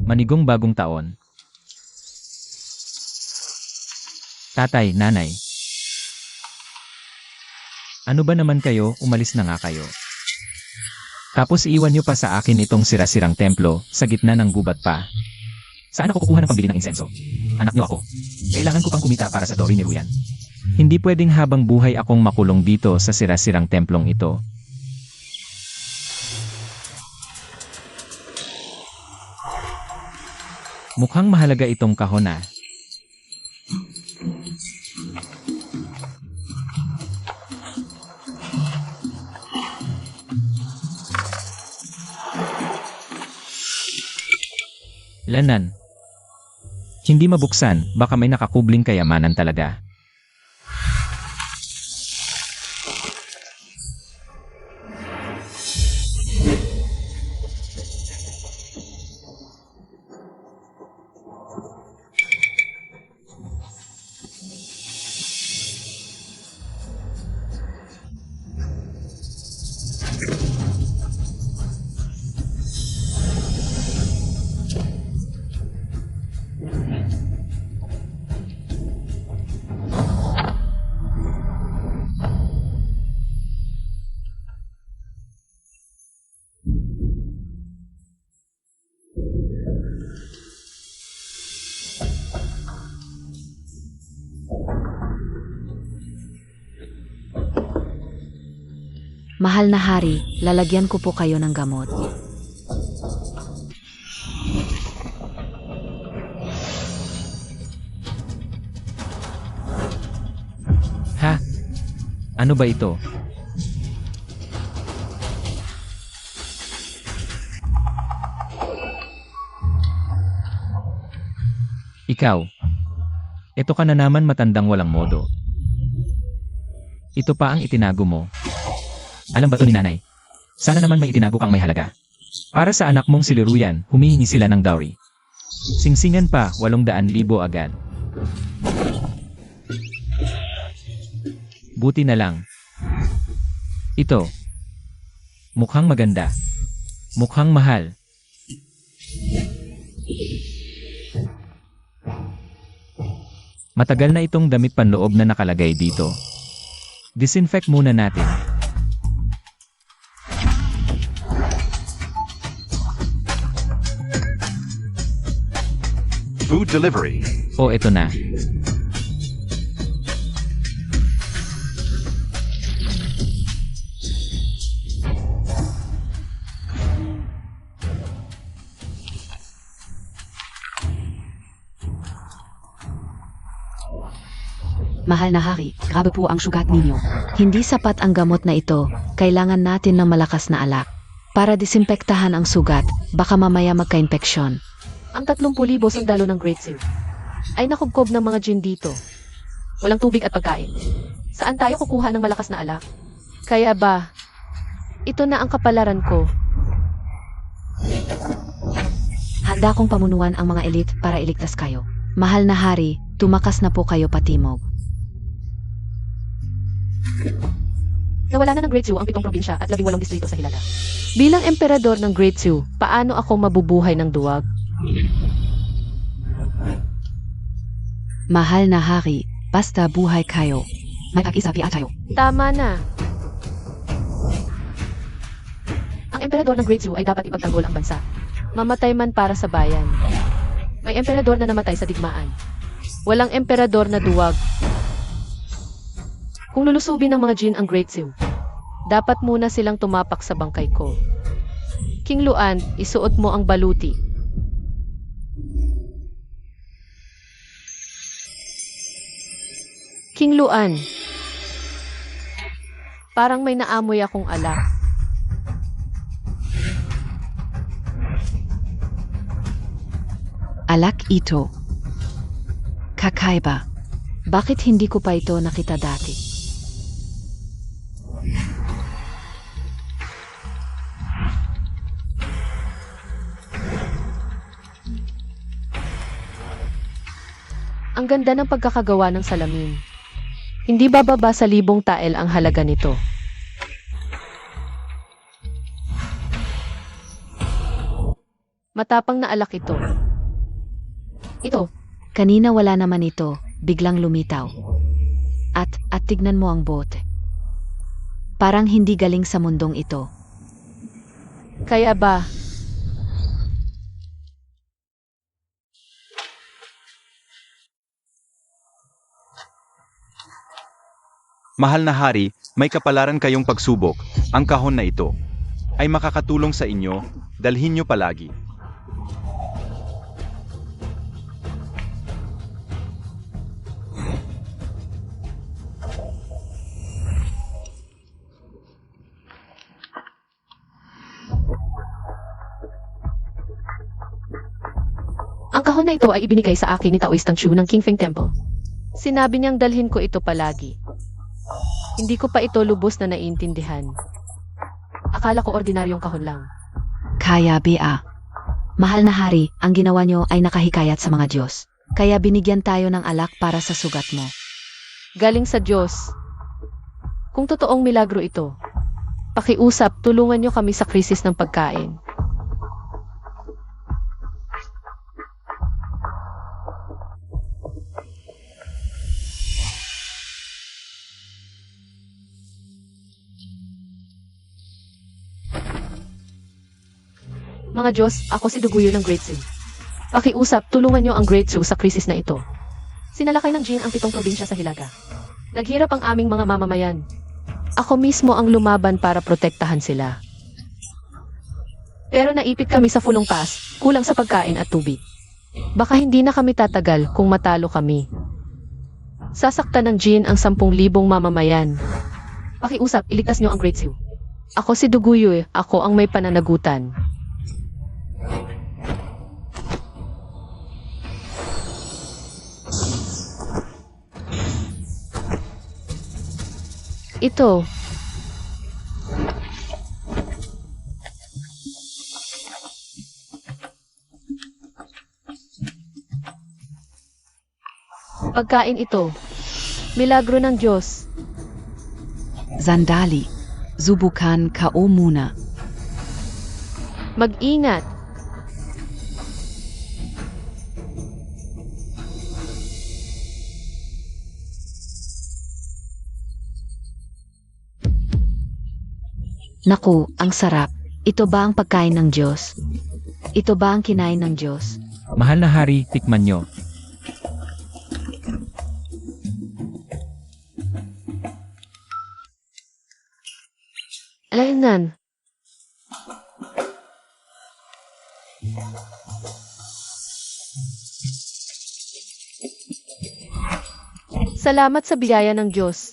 Manigong bagong taon. Tatay, nanay. Ano ba naman kayo, umalis na nga kayo. Tapos iwan nyo pa sa akin itong sira-sirang templo, sa gitna ng gubat pa. Saan ako kukuha ng pambili ng insenso? Anak nyo ako. Kailangan ko pang kumita para sa Dori ni Ruyan. Hindi pwedeng habang buhay akong makulong dito sa sira-sirang templong ito. Mukhang mahalaga itong kahon ah. Lanan. Hindi mabuksan, baka may nakakubling kayamanan talaga. Mahal na hari, lalagyan ko po kayo ng gamot. Ha? Ano ba ito? Ikaw. Ito ka na naman matandang walang modo. Ito pa ang itinago mo. Alam ba to ni nanay? Sana naman may itinago kang may halaga. Para sa anak mong si Ruyan, humihingi sila ng dowry. Singsingan pa, 800,000 agad. Buti na lang. Ito. Mukhang maganda. Mukhang mahal. Matagal na itong damit panloob na nakalagay dito. Disinfect muna natin. Food delivery. O eto na. Mahal na hari, grabe po ang sugat ninyo. Hindi sapat ang gamot na ito, kailangan natin ng malakas na alak. Para disimpektahan ang sugat, baka mamaya magka-infeksyon. Ang 30,000 sundalo ng Great Seal ay nakubkob ng mga djinn dito. Walang tubig at pagkain. Saan tayo kukuha ng malakas na alak? Kaya ba, ito na ang kapalaran ko. Handa kong pamunuan ang mga elite para iligtas kayo. Mahal na hari, tumakas na po kayo patimog. Nawala na ng Great Zoo ang 7 probinsya at 18 distrito sa Hilala. Bilang emperador ng Great Zoo, paano ako mabubuhay ng duwag? Mahal na hari, basta buhay kayo. May pag-isabi at tayo. Tama na. Ang emperador ng Great Zoo ay dapat ipagtanggol ang bansa. Mamatay man para sa bayan. May emperador na namatay sa digmaan. Walang emperador na duwag. Kung lulusubin ng mga djinn ang Great Zoo, dapat muna silang tumapak sa bangkay ko. King Luan, isuot mo ang baluti. King Luan, parang may naamoy akong alak. Alak ito. Kakaiba. Bakit hindi ko pa ito nakita dati? Ang ganda ng pagkakagawa ng salamin. Hindi bababa sa 1,000 tael ang halaga nito. Matapang na alak ito. Ito, Kanina wala naman ito, biglang lumitaw. At tignan mo ang bote. Parang hindi galing sa mundong ito. kaya ba? Mahal na hari, may kapalaran kayong pagsubok. Ang kahon na ito ay makakatulong sa inyo, dalhin nyo palagi. Ang kahon na ito ay ibinigay sa akin ni Taoist Chu ng King Feng Temple. Sinabi niyang dalhin ko ito palagi. Hindi ko pa ito lubos na naiintindihan. Akala ko ordinaryong kahon lang. Kaya Bea. Mahal na hari, ang ginawa nyo ay nakahikayat sa mga Diyos. Kaya binigyan tayo ng alak para sa sugat mo. Galing sa Diyos. Kung totoong milagro ito, pakiusap, tulungan niyo kami sa krisis ng pagkain. Mga Diyos, ako si Duguyo ng Great Sioux. Pakiusap, tulungan niyo ang Great Sioux sa krisis na ito. Sinalakay ng Jin ang 7 probinsya sa Hilaga. Naghirap ang aming mga mamamayan. Ako mismo ang lumaban para protektahan sila. Pero naipit kami sa fulong taas, kulang sa pagkain at tubig. Baka hindi na kami tatagal kung matalo kami. Sasaktan ng Jin ang 10,000 mamamayan. Pakiusap, iligtas niyo ang Great Sioux. Ako si Duguyo, ako ang may pananagutan. Ito. Pagkain ito. Milagro ng Diyos. Sandali. Subukan kao muna. Mag-ingat. Naku, ang sarap. Ito ba ang pagkain ng Diyos? Ito ba ang kinain ng Diyos? Mahal na hari, tikman nyo. Alainan. Salamat sa biyaya ng Diyos.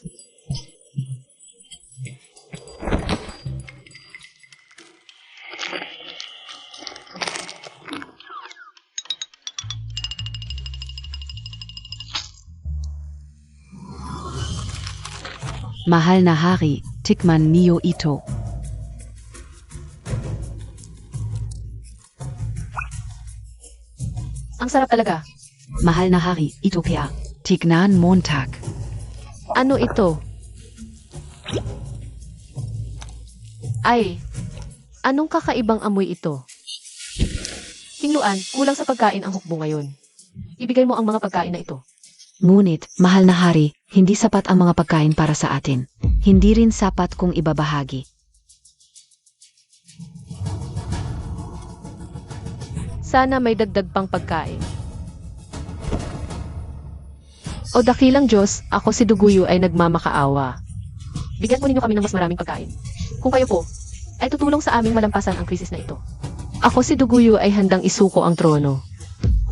Mahal na hari, tikman niyo ito. Ang sarap talaga. Mahal na hari, ito kaya. Tignan Montag. Ano ito? Ay, anong kakaibang amoy ito? Tingluan, kulang sa pagkain ang hukbo ngayon. Ibigay mo ang mga pagkain na ito. Ngunit, mahal na hari, hindi sapat ang mga pagkain para sa atin. Hindi rin sapat kung ibabahagi. Sana may dagdag pang pagkain. O dakilang Diyos, ako si Duguyo ay nagmamakaawa. Bigyan mo ninyo kami ng mas maraming pagkain. Kung kayo po, ay tutulong sa aming malampasan ang krisis na ito. Ako si Duguyo ay handang isuko ang trono.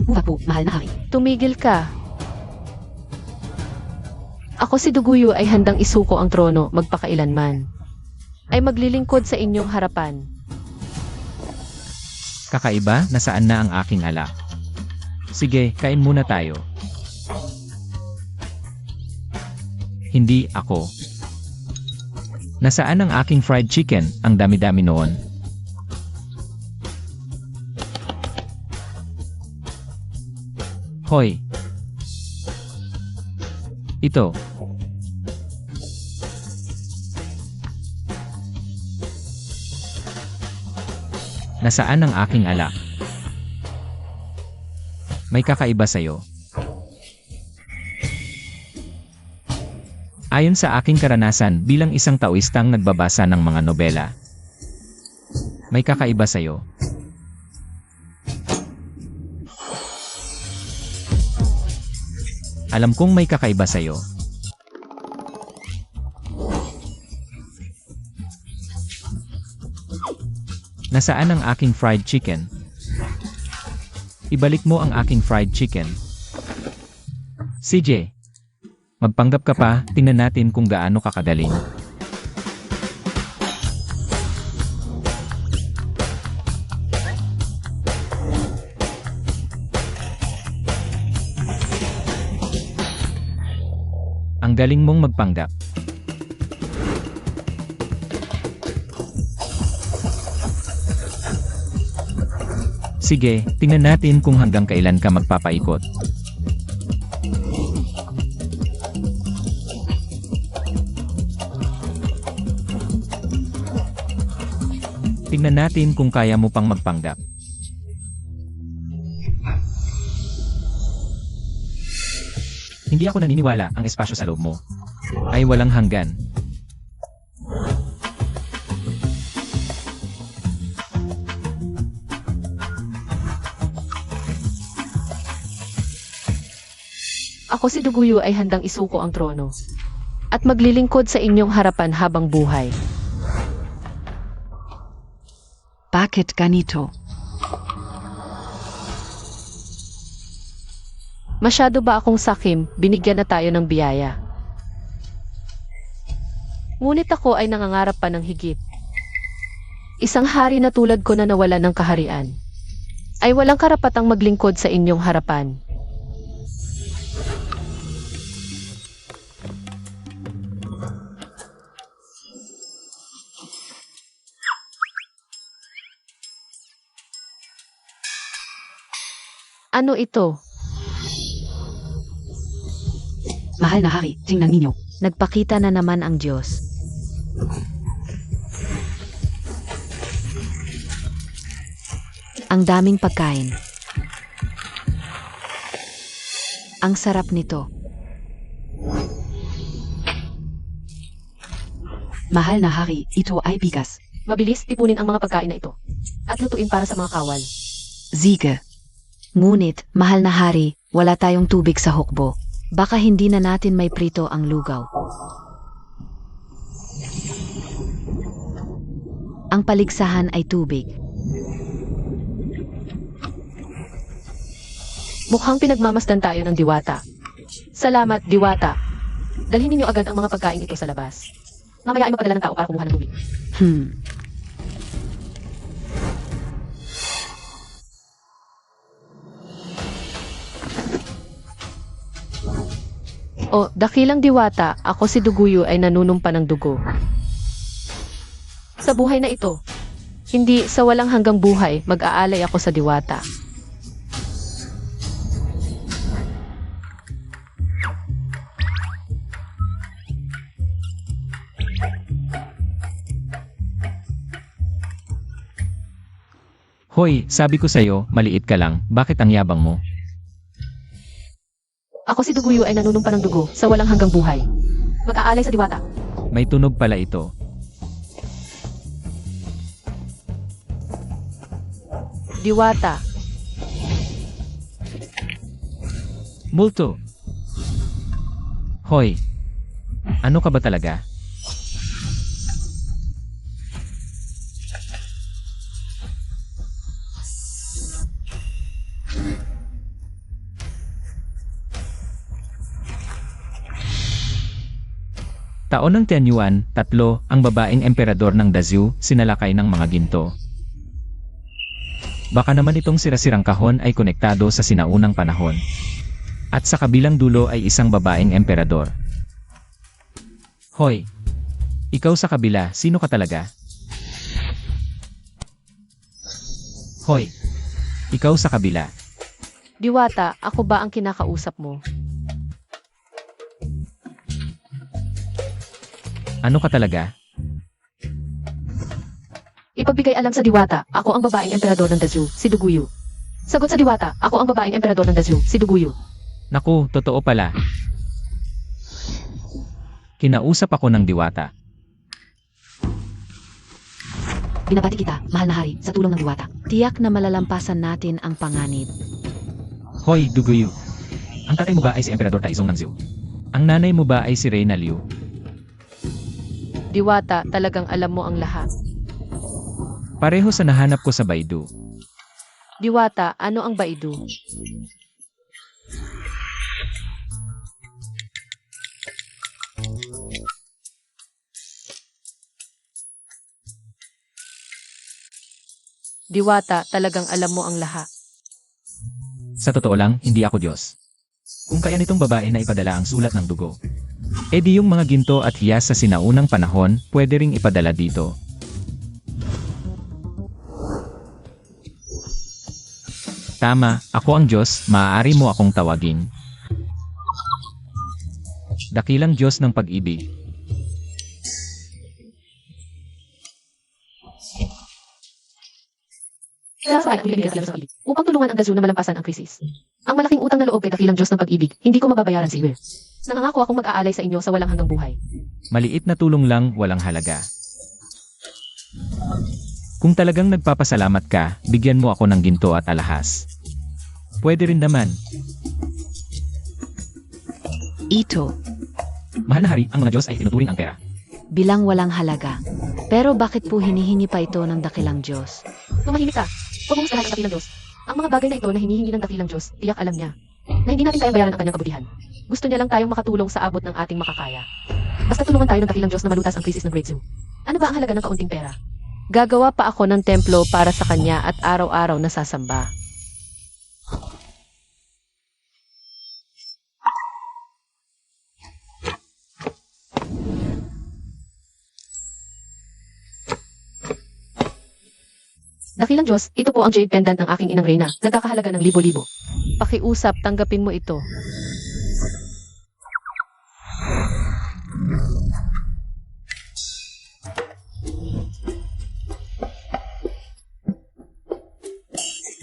Po, mahal na hari. Tumigil ka. Ako si Duguyo ay handang isuko ang trono magpakailanman. Ay maglilingkod sa inyong harapan. Kakaiba, nasaan na ang aking alak? Sige, kain muna tayo. Hindi ako. Nasaan ang aking fried chicken? Ang dami-dami noon. Hoy. Ito. Nasaan ang aking alak? May kakaiba sa'yo. Ayon sa aking karanasan bilang isang taoistang nagbabasa ng mga nobela, may kakaiba sa'yo. Alam kong may kakaiba sa'yo. Nasaan ang aking fried chicken? Ibalik mo ang aking fried chicken. CJ, magpanggap ka pa, tingnan natin kung gaano kakagaling. Ang galing mong magpanggap. Sige, tingnan natin kung hanggang kailan ka magpapaikot. Tingnan natin kung kaya mo pang magpanggap. Hindi ako naniniwala ang espasyo sa loob mo ay walang hanggan. Ako si Duguyo ay handang isuko ang trono at maglilingkod sa inyong harapan habang buhay. Bakit ganito? Masyado ba akong sakim, binigyan na tayo ng biyaya. Ngunit ako ay nangangarap pa ng higit. Isang hari na tulad ko na nawala ng kaharian ay walang karapatang maglingkod sa inyong harapan. Ano ito? Mahal na hari, tingnan ninyo. Nagpakita na naman ang Diyos. Ang daming pagkain. Ang sarap nito. Mahal na hari, ito ay bigas. Mabilis tipunin ang mga pagkain na ito at lutuin para sa mga kawal. Sige. Ngunit, mahal na hari, wala tayong tubig sa hukbo. Baka hindi na natin may prito ang lugaw. Ang paligsahan ay tubig. Mukhang pinagmamasdan tayo ng diwata. Salamat, diwata. Dalhin ninyo agad ang mga pagkain ito sa labas. Mamaya ay magpadala ng tao para kumuha ng tubig. O, dakilang diwata, ako si Duguyo ay nanunumpa ng dugo. Sa buhay na ito, hindi sa walang hanggang buhay, mag-aalay ako sa diwata. Hoy, sabi ko sa'yo, maliit ka lang, bakit ang yabang mo? Ako si Duguyo ay nanunumpa ng dugo sa walang hanggang buhay. Mag-aalay sa diwata. May tunog pala ito. Diwata. Multo. Hoy, ano ka ba talaga? Taon ng Tianyuan, 3, ang babaeng emperador ng Dazhou, sinalakay ng mga ginto. Baka naman itong sirasirang kahon ay konektado sa sinaunang panahon. At sa kabilang dulo ay isang babaeng emperador. Hoy, ikaw sa kabila, sino ka talaga? Hoy, ikaw sa kabila. Diwata, ako ba ang kinakausap mo? Ano ka talaga? Ipagbigay alam sa diwata, ako ang babaeng emperador ng Dazhou, si Duguyo. Sagot sa diwata, ako ang babaeng emperador ng Dazyu, si Duguyu. Naku, totoo pala. Kinausap ako ng diwata. Binabati kita, mahal na hari, sa tulong ng diwata. Tiyak na malalampasan natin ang panganib. Hoy, Duguyu. Ang tatay mo ba ay si Emperador Taizong ng Zhou? Ang nanay mo ba ay si Reyna Liu? Diwata, talagang alam mo ang lahat. Pareho sa nahanap ko sa Baidu. Diwata, ano ang Baidu? Diwata, talagang alam mo ang lahat. Sa totoo lang, hindi ako Diyos. Kung kaya nitong babae na ipadala ang sulat ng dugo, edi yung mga ginto at hiyas sa sinaunang panahon, pwede ring ipadala dito. Tama, ako ang Diyos, maaari mo akong tawagin. Dakilang Diyos ng pag-ibig. Kaya sa akin, binibigyan sila sa pag-ibig. Upang tulungan ang Dazyu na malampasan ang krisis. Ang malaking utang na loob kay dakilang Diyos ng pag-ibig, hindi ko mababayaran si Iwer. Nangangako akong mag-aalay sa inyo sa walang hanggang buhay. Maliit na tulong lang, walang halaga. Kung talagang nagpapasalamat ka, bigyan mo ako ng ginto at alahas. Pwede rin naman. Ito, Mahal na hari, ang mga Diyos ay tinuturing ang pera. bilang walang halaga. Pero bakit po hinihingi pa ito ng dakilang Diyos? Tumahimik ka. Huwag mong husgahan ang dakilang Diyos. Ang mga bagay na ito na hinihingi ng dakilang Diyos, tiyak alam niya. Na hindi natin kayang bayaran ang kanyang kabutihan. Gusto niya lang tayong makatulong sa abot ng ating makakaya. Basta tulungan tayo ng dakilang Diyos na malutas ang krisis ng Great Zoo. Ano ba ang halaga ng kaunting pera? Gagawa pa ako ng templo para sa kanya at araw-araw nasasamba. Dakilang Diyos, ito po ang jade pendant ng aking inang Reyna. Nagkakahalaga ng libo-libo. Pakiusap, tanggapin mo ito.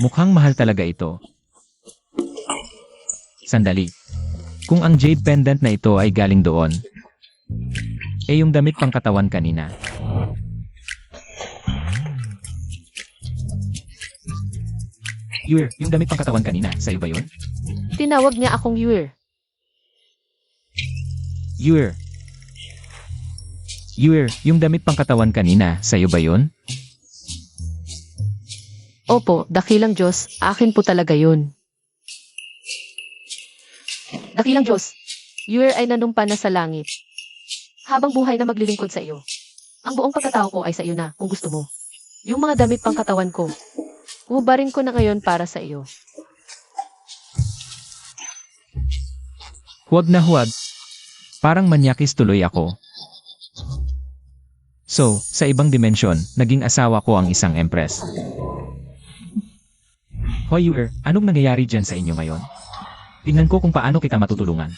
Mukhang mahal talaga ito. Sandali. Kung ang jade pendant na ito ay galing doon, eh yung damit pang katawan kanina. Yuer, yung damit pang katawan kanina, sa'yo ba yun? Tinawag niya akong Yuer. Yuer. Yuer, yung damit pang katawan kanina, sa'yo ba yun? Opo, dakilang Diyos, akin po talaga yun. Dakilang Diyos, Yuer ay nanumpa na sa langit. Habang buhay na maglilingkod sa iyo. Ang buong pagkatao ko ay sa iyo na, kung gusto mo. Yung mga damit pang katawan ko, hubarin ko na ngayon para sa iyo. Huwag na huwag. Parang manyakis tuloy ako. So, sa ibang dimensyon, naging asawa ko ang isang empress. Hoy Yuer, anong nangyayari dyan sa inyo ngayon? Tingnan ko kung paano kita matutulungan.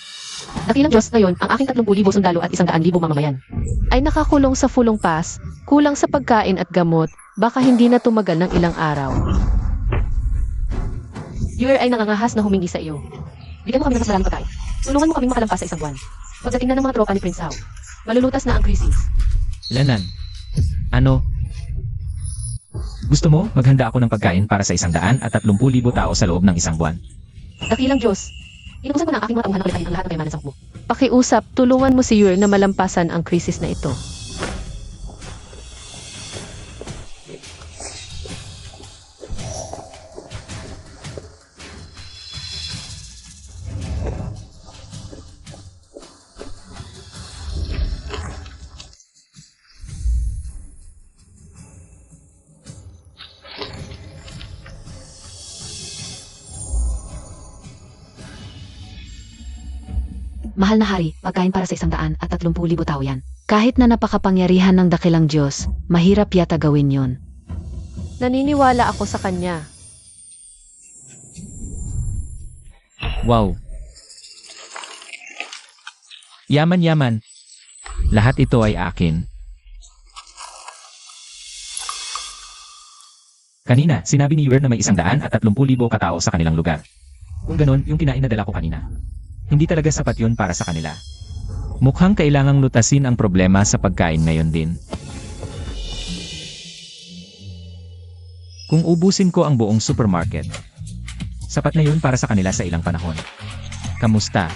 Dakilang Diyos, ngayon, ang aking 30,000 sundalo at 100,000 mamamayan ay nakakulong sa Fulong Pass, kulang sa pagkain at gamot, baka hindi na tumagal ng ilang araw. Yuer ay nangangahas na humingi sa iyo. Bigyan mo kami ng mas maraming pagkain. Tulungan mo kaming makalampas sa isang buwan. Pagdating na ng mga tropa ni Prince Hao, malulutas na ang krisis. Lanan. Ano? Gusto mo, maghanda ako ng pagkain para sa 130,000 tao sa loob ng isang buwan. Dakilang Diyos, inuusan ko na ang aking mga tauhan na palitain ang lahat ng kayamanan sa hukbo. Pakiusap, tulungan mo si Yuer na malampasan ang krisis na ito. Mahal na hari, pagkain para sa 130,000 tao yan. Kahit na napakapangyarihan ng dakilang Diyos, mahirap yata gawin yon. Naniniwala ako sa kanya. Wow. Yaman-yaman. Lahat ito ay akin. Kanina, sinabi ni Yuer na may 130,000 katao sa kanilang lugar. Kung ganun, yung kinain na dala ko kanina. Hindi talaga sapat yun para sa kanila. Mukhang kailangang lutasin ang problema sa pagkain ngayon din. Kung ubusin ko ang buong supermarket, sapat na yun para sa kanila sa ilang panahon. Kamusta?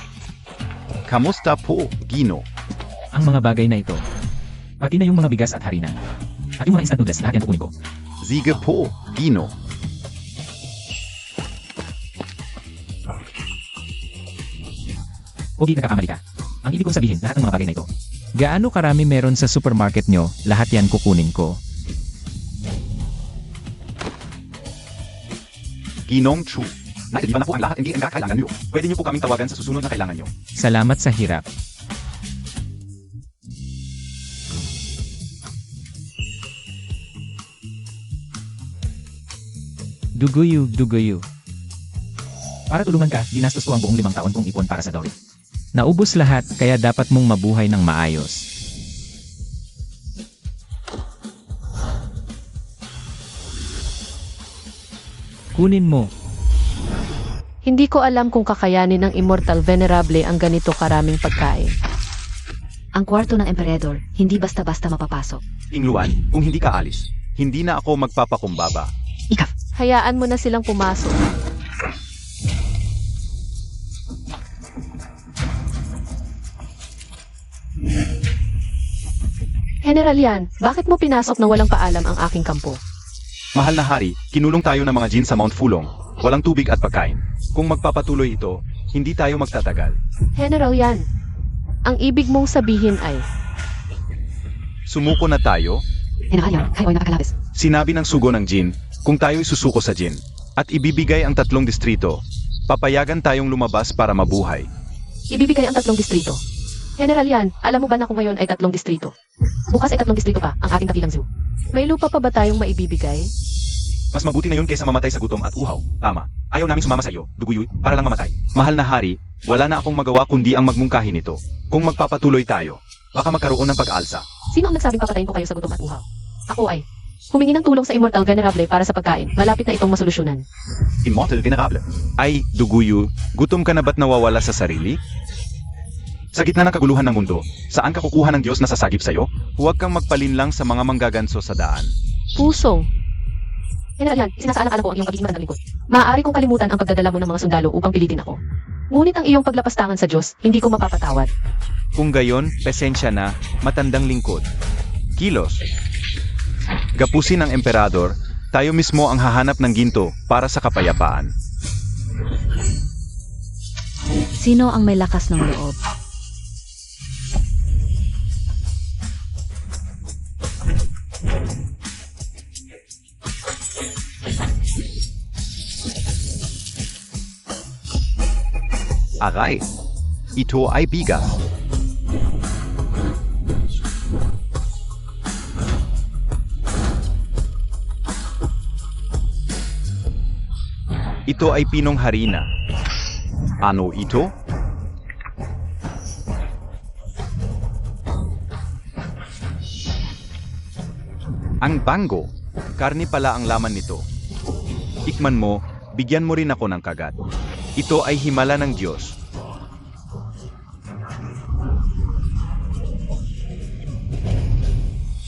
Kamusta po, Gino? Ang mga bagay na ito. Pati na yung mga bigas at harina. At yung mga instant noodles, lahat yan kukunin ko. Sige po, Gino. Pogi, nagkakamali ka. Ang ibig kong sabihin, lahat ng mga bagay na ito. Gaano karami meron sa supermarket nyo, lahat yan kukunin ko. Ginong Chu. Nailaliban na po ang lahat, hindi ang kailangan nyo. Pwede nyo po kaming tawagan sa susunod na kailangan nyo. Salamat sa hirap. Duguyu. Para tulungan ka, ginastos ko ang buong 5 taon kong ipon para sa Dory. Naubos lahat, kaya dapat mong mabuhay ng maayos. Kunin mo. Hindi ko alam kung kakayanin ng Immortal Venerable ang ganito karaming pagkain. Ang kwarto ng emperador, hindi basta-basta mapapasok. Ingluan, kung hindi ka alis, hindi na ako magpapakumbaba. Ikaf, Hayaan mo na silang pumasok. General Yan, bakit mo pinasok na walang paalam ang aking kampo? Mahal na hari, kinulong tayo ng mga Jin sa Mount Fulong. Walang tubig at pagkain. Kung magpapatuloy ito, hindi tayo magtatagal. General Yan, ang ibig mong sabihin ay, Sumuko na tayo. General Yan, kayo ay nakakalabis. Sinabi ng sugo ng Jin, kung tayo'y susuko sa Jin, at ibibigay ang 3 distrito, papayagan tayong lumabas para mabuhay. ibibigay ang 3 distrito. General Yan, alam mo ba na kung ngayon ay 3 distrito? Bukas ay 3 distrito pa ang aking kabilang zoo. May lupa pa ba tayong maibibigay? Mas mabuti na yun kaysa mamatay sa gutom at uhaw. Tama. Ayaw namin sumama sa iyo, Duguyoy, para lang mamatay. Mahal na hari, wala na akong magawa kundi ang magmungkahi nito. Kung magpapatuloy tayo, baka magkaroon ng pag-alsa. Sino ang nagsabing papatayin ko kayo sa gutom at uhaw? Ako ay humingi ng tulong sa Immortal Venerable para sa pagkain. Malapit na itong masolusyonan. Immortal Venerable. Ay, Duguyo, gutom ka na ba't nawawala sa sarili? Sa gitna ng kaguluhan ng mundo, saan ka kukuha ng Diyos na sasagip sa'yo? Huwag kang magpalinlang sa mga manggaganso sa daan. Pusong. General Yan, isinasaalang-alang ko ang iyong pagiging matandang lingkod. Maaari kong kalimutan ang pagdadala mo ng mga sundalo upang pilitin ako. Ngunit ang iyong paglapastangan sa Diyos, hindi ko mapapatawad. Kung gayon, pesensya na, matandang lingkod. Kilos. Gapusin ng emperador, tayo mismo ang hahanap ng ginto para sa kapayapaan. Sino ang may lakas ng loob? Aray, ito ay bigas. Ito ay pinong harina. Ano ito? Ang bango. Karni pala ang laman nito. Tikman mo, bigyan mo rin ako ng kagat. Ito ay himala ng Diyos.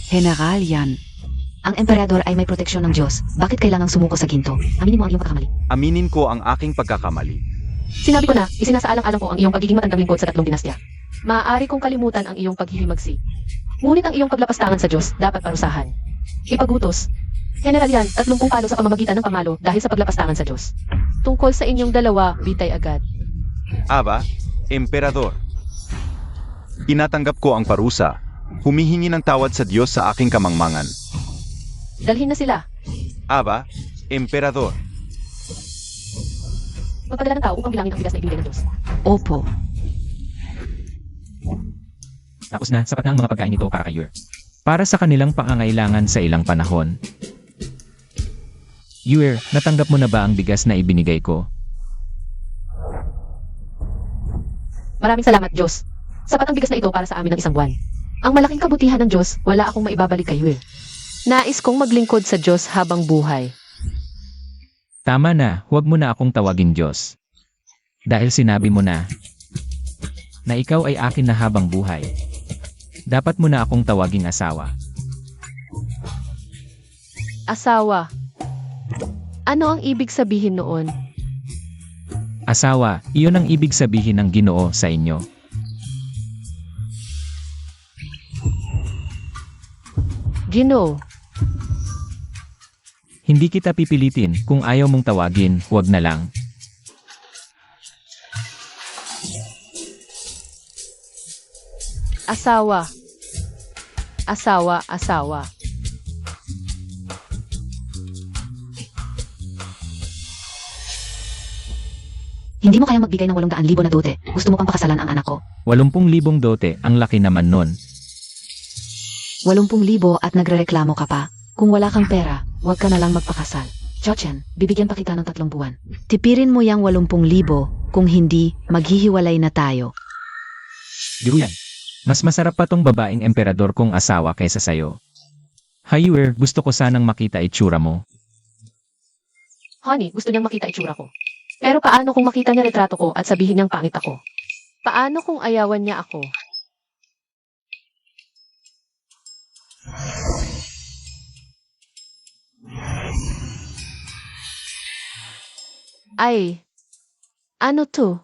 General Yan, ang emperador ay may proteksyon ng Diyos. Bakit kailangang sumuko sa ginto? Aminin mo ang iyong pagkakamali. Aminin ko ang aking pagkakamali. Sinabi ko na, isinasaalang-alang ko ang iyong pagiging matandang lingkod sa 3 dinastya. Maaari kong kalimutan ang iyong paghihimagsi. Ngunit ang iyong paglapastangan sa Diyos dapat parusahan. Ipagutos. General Yan, 30 palo sa pamamagitan ng pamalo dahil sa paglapastangan sa Diyos. Tungkol sa inyong dalawa, bitay agad. Aba, Emperador. Tinatanggap ko ang parusa. Humihingi ng tawad sa Diyos sa aking kamangmangan. Dalhin na sila. Aba, Emperador. Magpadala ng tao upang bilangin ang bigas na ibigay ng Diyos. Opo. Tapos na, sapat na ang mga pagkain nito para kay Yuer. Para sa kanilang pangangailangan sa ilang panahon. Yuer, natanggap mo na ba ang bigas na ibinigay ko? Maraming salamat, Diyos. Sapat ang bigas na ito para sa amin ng 1 buwan. Ang malaking kabutihan ng Diyos, wala akong maibabalik kay Yuer. Nais kong maglingkod sa Diyos habang buhay. Tama na, huwag mo na akong tawagin Diyos. Dahil sinabi mo na ikaw ay akin na habang buhay. Dapat mo na akong tawaging asawa. Asawa. Ano ang ibig sabihin noon? Asawa, iyon ang ibig sabihin ng Ginoo sa inyo. Ginoo. Hindi kita pipilitin, kung ayaw mong tawagin, huwag na lang. Asawa. Asawa, asawa. Hindi mo kayang magbigay ng 800,000 na dote. Gusto mo pang pakasalan ang anak ko. 80,000 dote, ang laki naman nun. 80,000 at nagrereklamo ka pa. Kung wala kang pera, huwag ka na lang magpakasal. Jochen, bibigyan pa kita ng 3 buwan. Tipirin mo yang 80,000, kung hindi, maghihiwalay na tayo. Di yan. Mas masarap pa tong babaeng emperador kong asawa kaysa sayo. Haywer, gusto ko sanang makita itsura mo. Honey, gusto niyang makita itsura ko. Pero paano kung makita niya retrato ko at sabihin niyang pangit ako? Paano kung ayawan niya ako? Ay, ano to?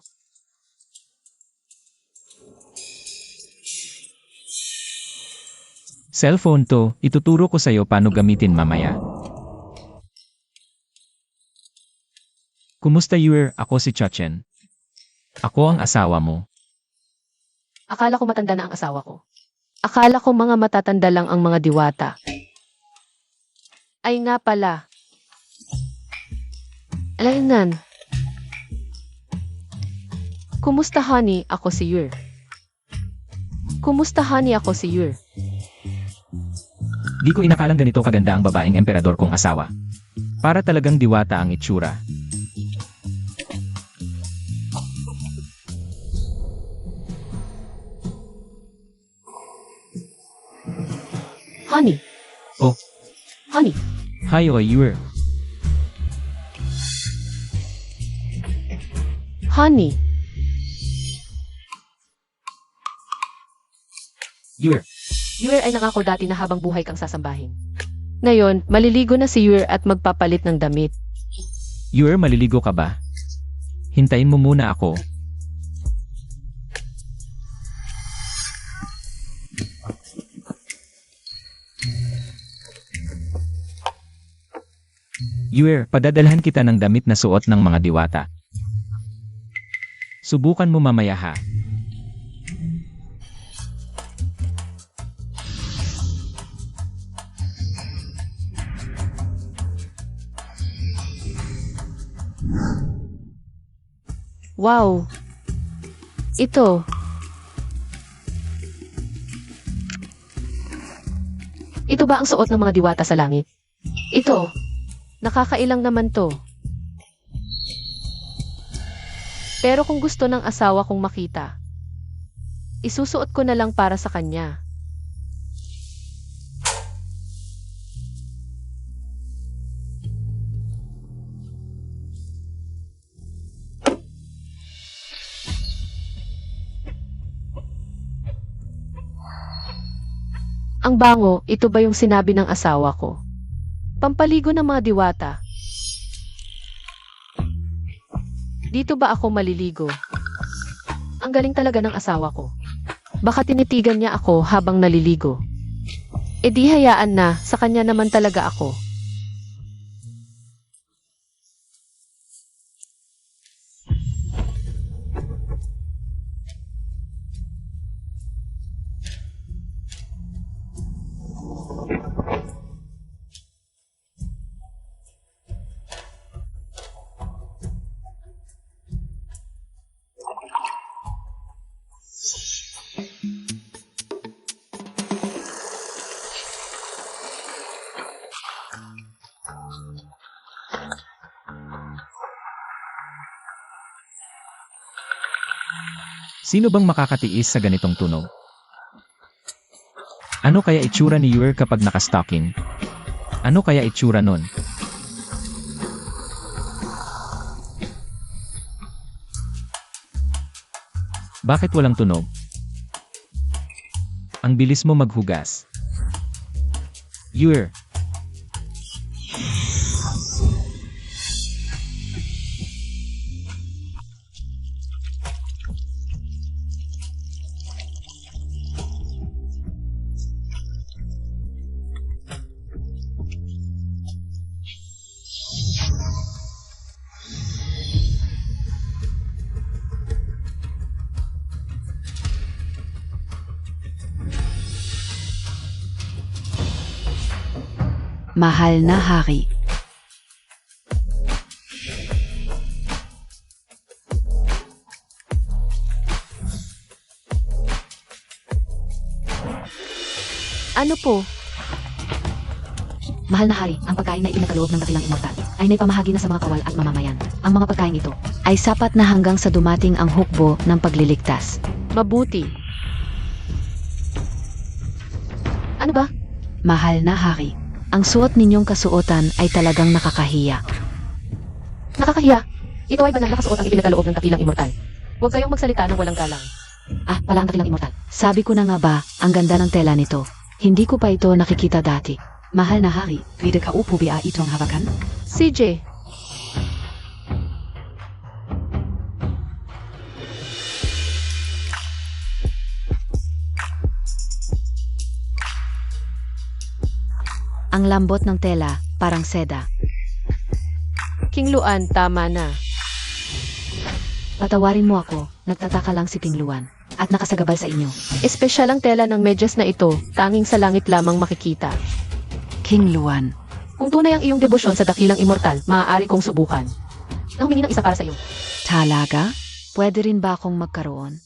Cellphone to, ituturo ko sa'yo paano gamitin mamaya. Kumusta Yuer? Ako si Chachen. Ako ang asawa mo. Akala ko matanda na ang asawa ko. Akala ko mga matatanda lang ang mga diwata. Ay nga pala. Alainan. Kumusta honey? Ako si Yuer. Kumusta honey? Ako si Yuer. Di ko inakalang ganito kaganda ang babaeng emperador kong asawa. Para talagang diwata ang itsura. Honey. Oh. Honey. Hi Yuer. Honey. Yuer. Yuer ay nangako dati na habang buhay kang sasambahin. Ngayon, maliligo na si Yuer at magpapalit ng damit. Yuer, maliligo ka ba? Hintayin mo muna ako. Yuer, padadalhan kita ng damit na suot ng mga diwata. Subukan mo mamaya ha. Wow! Ito. Ito ba ang suot ng mga diwata sa langit? Ito. Nakakailang naman to. Pero kung gusto ng asawa kong makita, isusuot ko na lang para sa kanya. Ang bango, ito ba yung sinabi ng asawa ko? Pampaligo ng mga diwata. Dito ba ako maliligo? Ang galing talaga ng asawa ko. Baka tinitigan niya ako habang naliligo. E di hayaan na, sa kanya naman talaga ako. Sino bang makakatiis sa ganitong tunog? Ano kaya itsura ni Yuer kapag nakastocking? Ano kaya itsura nun? Bakit walang tunog? Ang bilis mo maghugas. You're... Mahal na hari. Ano po? Mahal na hari, ang pagkain na ipinakaloob ng dakilang immortal ay naipamahagi na sa mga kawal at mamamayan. Ang mga pagkain ito ay sapat na hanggang sa dumating ang hukbo ng pagliligtas. Mabuti. Ano ba? Mahal na hari, ang suot ninyong kasuotan ay talagang nakakahiya. Nakakahiya. Ito ay banal na kasuot ang ipinakaloob ng dakilang immortal. Huwag kayong magsalita ng walang galang. Ah, pala ang dakilang immortal. Sabi ko na nga ba, ang ganda ng tela nito. Hindi ko pa ito nakikita dati. Mahal na hari, pwede ka upo ba itong hawakan? CJ, Ang lambot ng tela, parang seda. King Luan, tama na. Patawarin mo ako, nagtataka lang si King Luan. At nakasagabal sa inyo. Espesyal ang tela ng medyas na ito, tanging sa langit lamang makikita. King Luan, Kung tunay ang iyong debosyon sa dakilang immortal, maaari kong subukan. Na humingi ng isa para sa iyo. talaga? Pwede rin ba akong magkaroon?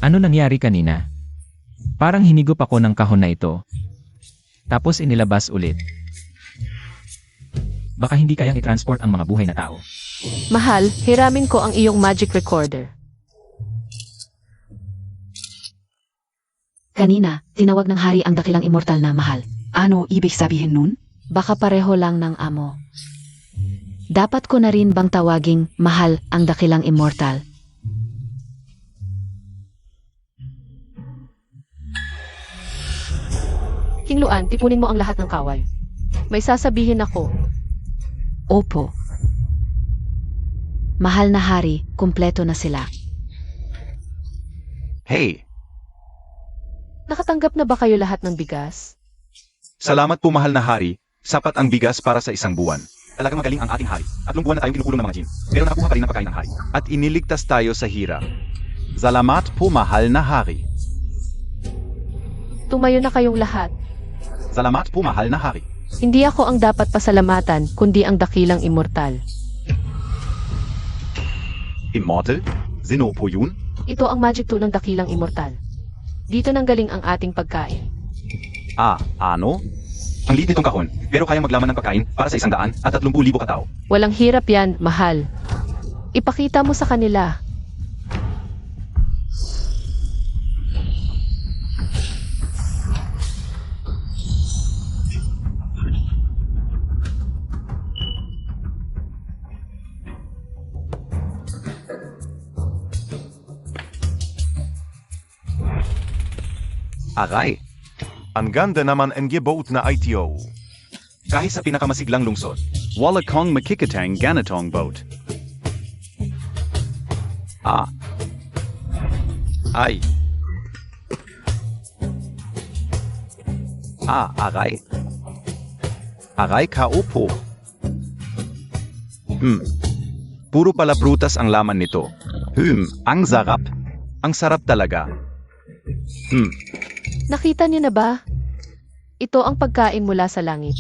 Ano nangyari kanina? Parang hinigop ako ng kahon na ito. Tapos inilabas ulit. Baka hindi kayang i-transport ang mga buhay na tao. Mahal, hiramin ko ang iyong magic recorder. Kanina, tinawag ng hari ang dakilang immortal na mahal. Ano ibig sabihin nun? Baka pareho lang ng amo. Dapat ko na rin bang tawaging mahal ang dakilang immortal? King Luan, tipunin mo ang lahat ng kawal. May sasabihin ako. Opo. Mahal na hari, kumpleto na sila. Hey, Nakatanggap na ba kayo lahat ng bigas? salamat po mahal na hari. Sapat ang bigas para sa isang buwan. Talagang magaling ang ating hari. At buwan na tayong kinukulong ng mga jin. Pero nakakuha pa rin ng pagkain ng hari. At iniligtas tayo sa hirap. Salamat po mahal na hari. Tumayo na kayong lahat. Salamat po mahal na hari. Hindi ako ang dapat pasalamatan, kundi ang dakilang immortal. Immortal? Sino po yun? Ito ang magic tool ng dakilang immortal. Dito nanggaling ang ating pagkain. Ah, ano? Ang liit nitong kahon, pero kayang maglaman ng pagkain para sa 100 at 30,000 katao. Walang hirap yan, mahal. Ipakita mo sa kanila. Aray, Ang ganda naman ang giboat na ITO. kahit sa pinakamasiglang lungsod. Wala kong makikitang ganitong boat. Ah. Ay. Ah, aray. Aray ka upo. Puro pala prutas ang laman nito. Ang sarap. Ang sarap talaga. Nakita niyo na ba? Ito ang pagkain mula sa langit.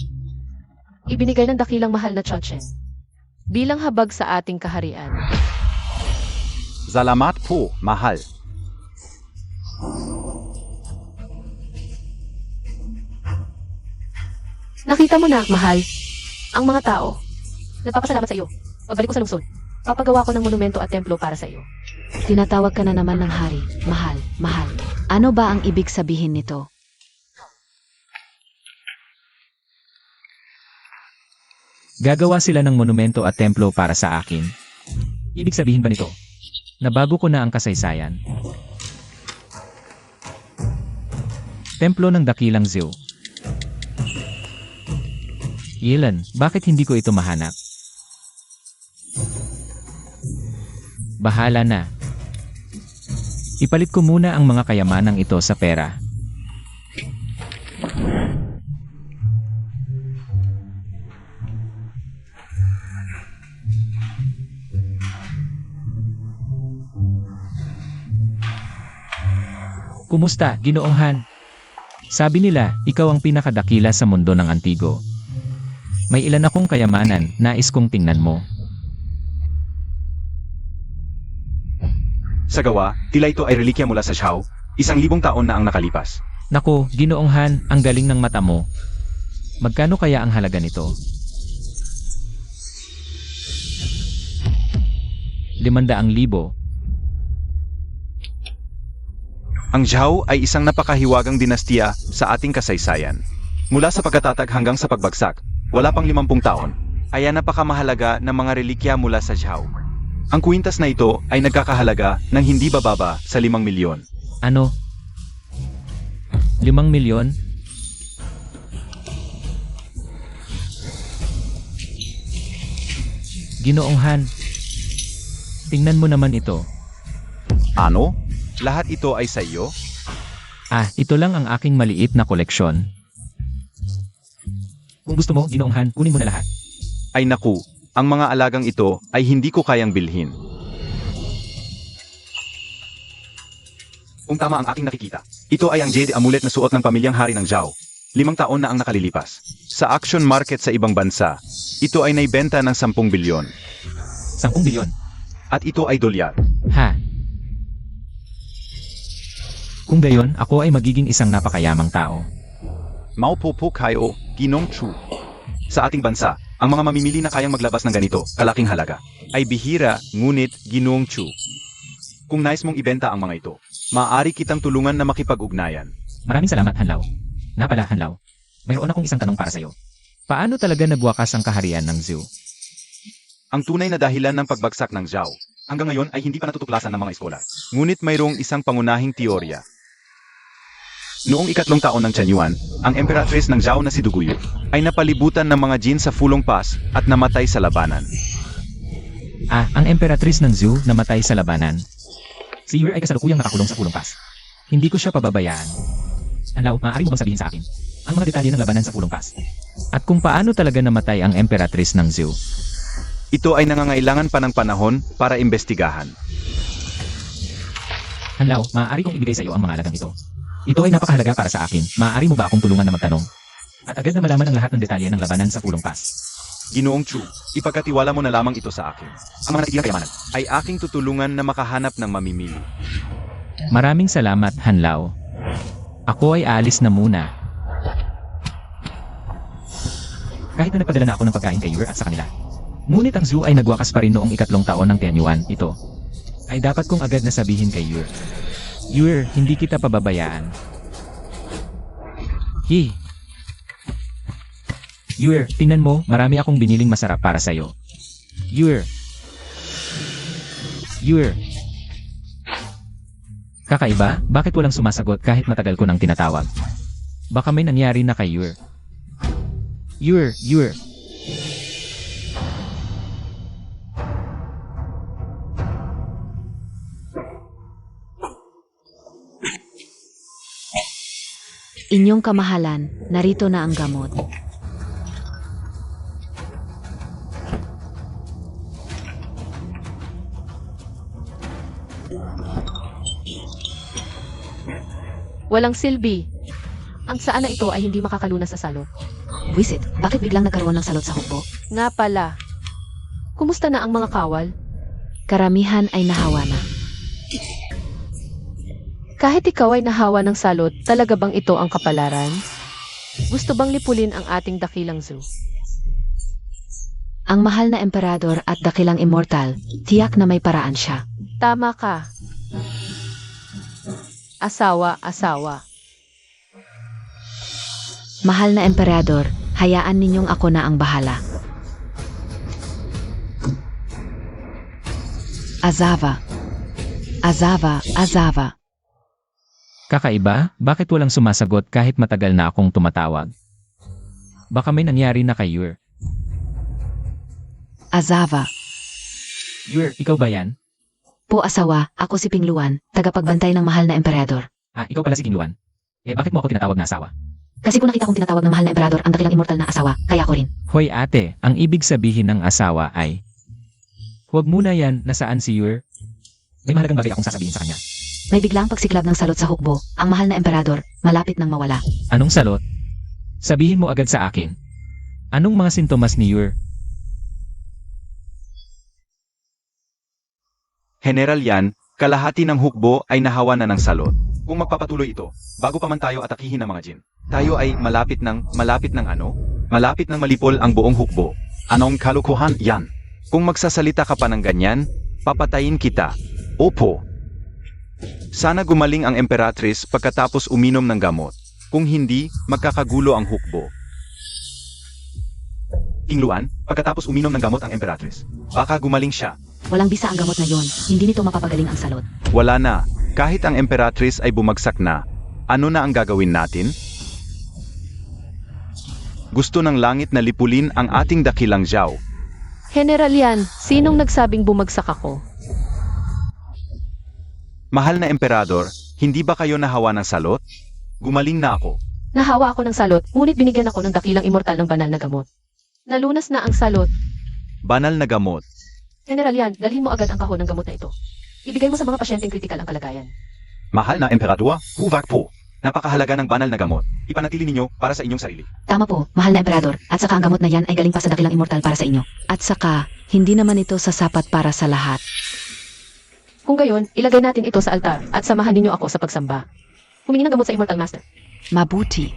Ibinigay ng dakilang mahal na Chochen. Bilang habag sa ating kaharian. Salamat po, mahal. Nakita mo na, mahal. Ang mga tao, nagpapasalamat sa iyo. Pabalik ko sa lungsod. Papagawa ko ng monumento at templo para sa iyo. Tinatawag ka na naman ng hari. Mahal, mahal. Ano ba ang ibig sabihin nito? Gagawa sila ng monumento at templo para sa akin. Ibig sabihin ba nito? Nabago ko na ang kasaysayan. Templo ng Dakilang Zeus. Ilan, bakit hindi ko ito mahanap? Bahala na. Ipalit ko muna ang mga kayamanang ito sa pera. Kumusta, Ginoong Han? Sabi nila, ikaw ang pinakadakila sa mundo ng Antigo. May ilan akong kayamanan, nais kong tingnan mo. Sa gawa, tila ito ay relikya mula sa Zhao, 1,000 taon na ang nakalipas. Nako, Ginoong Han, ang galing ng mata mo. Magkano kaya ang halaga nito? 500,000. Ang Zhao ay isang napakahiwagang dinastiya sa ating kasaysayan. Mula sa pagkatatag hanggang sa pagbagsak, wala pang 50 taon, ay napakamahalaga ng mga relikya mula sa Zhao. Ang kwintas na ito ay nagkakahalaga ng hindi bababa sa 5 milyon. Ano? 5 milyon? Ginoong Han, tingnan mo naman ito. Ano? Lahat ito ay sa iyo? Ah, ito lang ang aking maliit na koleksyon. Kung gusto mo, Ginoong Han, kunin mo na lahat. Ay naku, ang mga alagang ito ay hindi ko kayang bilhin. Kung tama ang aking nakikita, ito ay ang jade amulet na suot ng pamilyang hari ng Zhao. 5 taon na ang nakalilipas. Sa auction market sa ibang bansa, ito ay naibenta ng 10 bilyon. 10 bilyon. At ito ay dolyar. Ha? Kung gayon, ako ay magiging isang napakayamang tao. Maupo kayo, Ginong Chu. Sa ating bansa, ang mga mamimili na kayang maglabas ng ganito, kalaking halaga, ay bihira, ngunit Ginong Chu. Kung nais mong ibenta ang mga ito, maaari kitang tulungan na makipag-ugnayan. Maraming salamat, Hanlaw. Napala, Hanlaw. Mayroon akong isang tanong para sa'yo. Paano talaga nagwakas ang kaharian ng Zhou? Ang tunay na dahilan ng pagbagsak ng Zhao, hanggang ngayon ay hindi pa natutuklasan ng mga eskolar. Ngunit mayroong isang pangunahing teorya. Noong 3 taon ng Chanyuan, ang emperatrice ng Zhao na si Duguyu ay napalibutan ng mga Jin sa Fulong Pass at namatay sa labanan. Ah, ang emperatrice ng Zhou namatay sa labanan. Si Yuer ay kasalukuyang nakakulong sa Fulong Pass. Hindi ko siya pababayaan. Hanlaw, maaari mo bang sabihin sa akin ang mga detalye ng labanan sa Fulong Pass? At kung paano talaga namatay ang emperatrice ng Zhou? Ito ay nangangailangan pa ng panahon para imbestigahan. Hanlaw, maaari kong ibigay sa iyo ang mga alagang ito. Ito ay napakahalaga para sa akin. Maaari mo ba akong tulungan na magtanong? At agad na malaman ang lahat ng detalye ng labanan sa Fulong Pass. Ginoong Chu, ipagkatiwala mo na lamang ito sa akin. Ang mga natitirang kayamanan ay aking tutulungan na makahanap ng mamimili. Maraming salamat, Hanlaw. Ako ay aalis na muna. Kahit na nagpadala na ako ng pagkain kay Yuer at sa kanila. Ngunit ang Zhou ay nagwakas pa rin noong 3 taon ng Tianyuan. Ito ay dapat kong agad na sabihin kay Yuer. Yuer, hindi kita pababayaan. Yuer, tingnan mo, marami akong biniling masarap para sa'yo. Yuer. Kakaiba, bakit walang sumasagot kahit matagal ko nang tinatawag? Baka may nangyari na kay Yuer. Yuer. Inyong kamahalan, narito na ang gamot. Walang silbi. Ang saan na ito ay hindi makakalunas sa salot. Buisit, bakit biglang nagkaroon ng salot sa hukbo? Nga pala. Kumusta na ang mga kawal? Karamihan ay nahawa na. Kahit ikaw ay nahawa ng salot, talaga bang ito ang kapalaran? Gusto bang lipulin ang ating dakilang zoo? Ang mahal na emperador at dakilang immortal, tiyak na may paraan siya. Tama ka. Asawa, asawa. Mahal na emperador, hayaan ninyong ako na ang bahala. Azava. Azava, Azava. Kakaiba, bakit walang sumasagot kahit matagal na akong tumatawag? Baka may nangyari na kay Yur. Azava. Yur, ikaw ba yan? Po asawa, ako si Pingluan, tagapagbantay ng mahal na emperador. Ah, ikaw pala si King Luan. Eh, bakit mo ako tinatawag na asawa? Kasi po nakita kong tinatawag ng mahal na emperador ang dakilang immortal na asawa, kaya ako rin. Hoy ate, ang ibig sabihin ng asawa ay... Huwag muna yan, nasaan si Yur? May mahalagang bagay akong sasabihin sa kanya. May biglang pagsiklab ng salot sa hukbo, ang mahal na emperador, malapit nang mawala. Anong salot? Sabihin mo agad sa akin. Anong mga sintomas ni Yur? General Yan, kalahati ng hukbo ay nahawa na ng salot. Kung magpapatuloy ito, bago pa man tayo atakihin ng mga jin, tayo ay malapit ng ano? Malapit ng malipol ang buong hukbo. Anong kalukuhan yan? Kung magsasalita ka pa ng ganyan, papatayin kita. Opo. Sana gumaling ang emperatrice pagkatapos uminom ng gamot. Kung hindi, magkakagulo ang hukbo. King Luan, pagkatapos uminom ng gamot ang emperatrice, baka gumaling siya. Walang bisa ang gamot na yon, hindi nito mapapagaling ang salot. Wala na. Kahit ang emperatrice ay bumagsak na, ano na ang gagawin natin? Gusto ng langit na lipulin ang ating dakilang Zhao. General Yan, sinong nagsabing bumagsak ako? Mahal na emperador, hindi ba kayo nahawa ng salot? Gumaling na ako. Nahawa ako ng salot, ngunit binigyan ako ng dakilang immortal ng banal na gamot. Nalunas na ang salot. Banal na gamot. General Yan, dalhin mo agad ang kahon ng gamot na ito. Ibigay mo sa mga pasyenteng kritikal ang kalagayan. Mahal na emperador, huwag po. Napakahalaga ng banal na gamot. Ipanatili ninyo para sa inyong sarili. Tama po, mahal na emperador, at saka ang gamot na yan ay galing pa sa dakilang immortal para sa inyo. At saka, hindi naman ito sasapat para sa lahat. Kung gayon, ilagay natin ito sa altar at samahan ninyo ako sa pagsamba. Humingi ng gamot sa Immortal Master. Mabuti.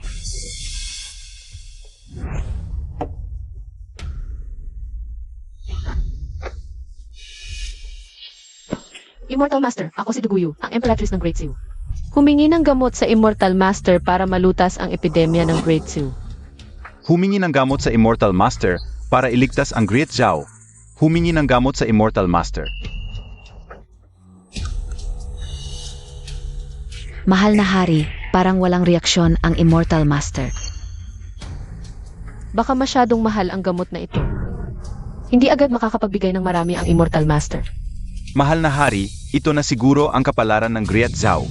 Immortal Master, ako si Duguyu, ang Emperatrice ng Great Seal. Humingi ng gamot sa Immortal Master para malutas ang epidemya ng Great Seal. Humingi ng gamot sa Immortal Master para iligtas ang Great Zhao. Humingi ng gamot sa Immortal Master. Mahal na hari, parang walang reaksyon ang Immortal Master. Baka masyadong mahal ang gamot na ito. Hindi agad makakapagbigay ng marami ang Immortal Master. Mahal na hari, ito na siguro ang kapalaran ng Great Zhao.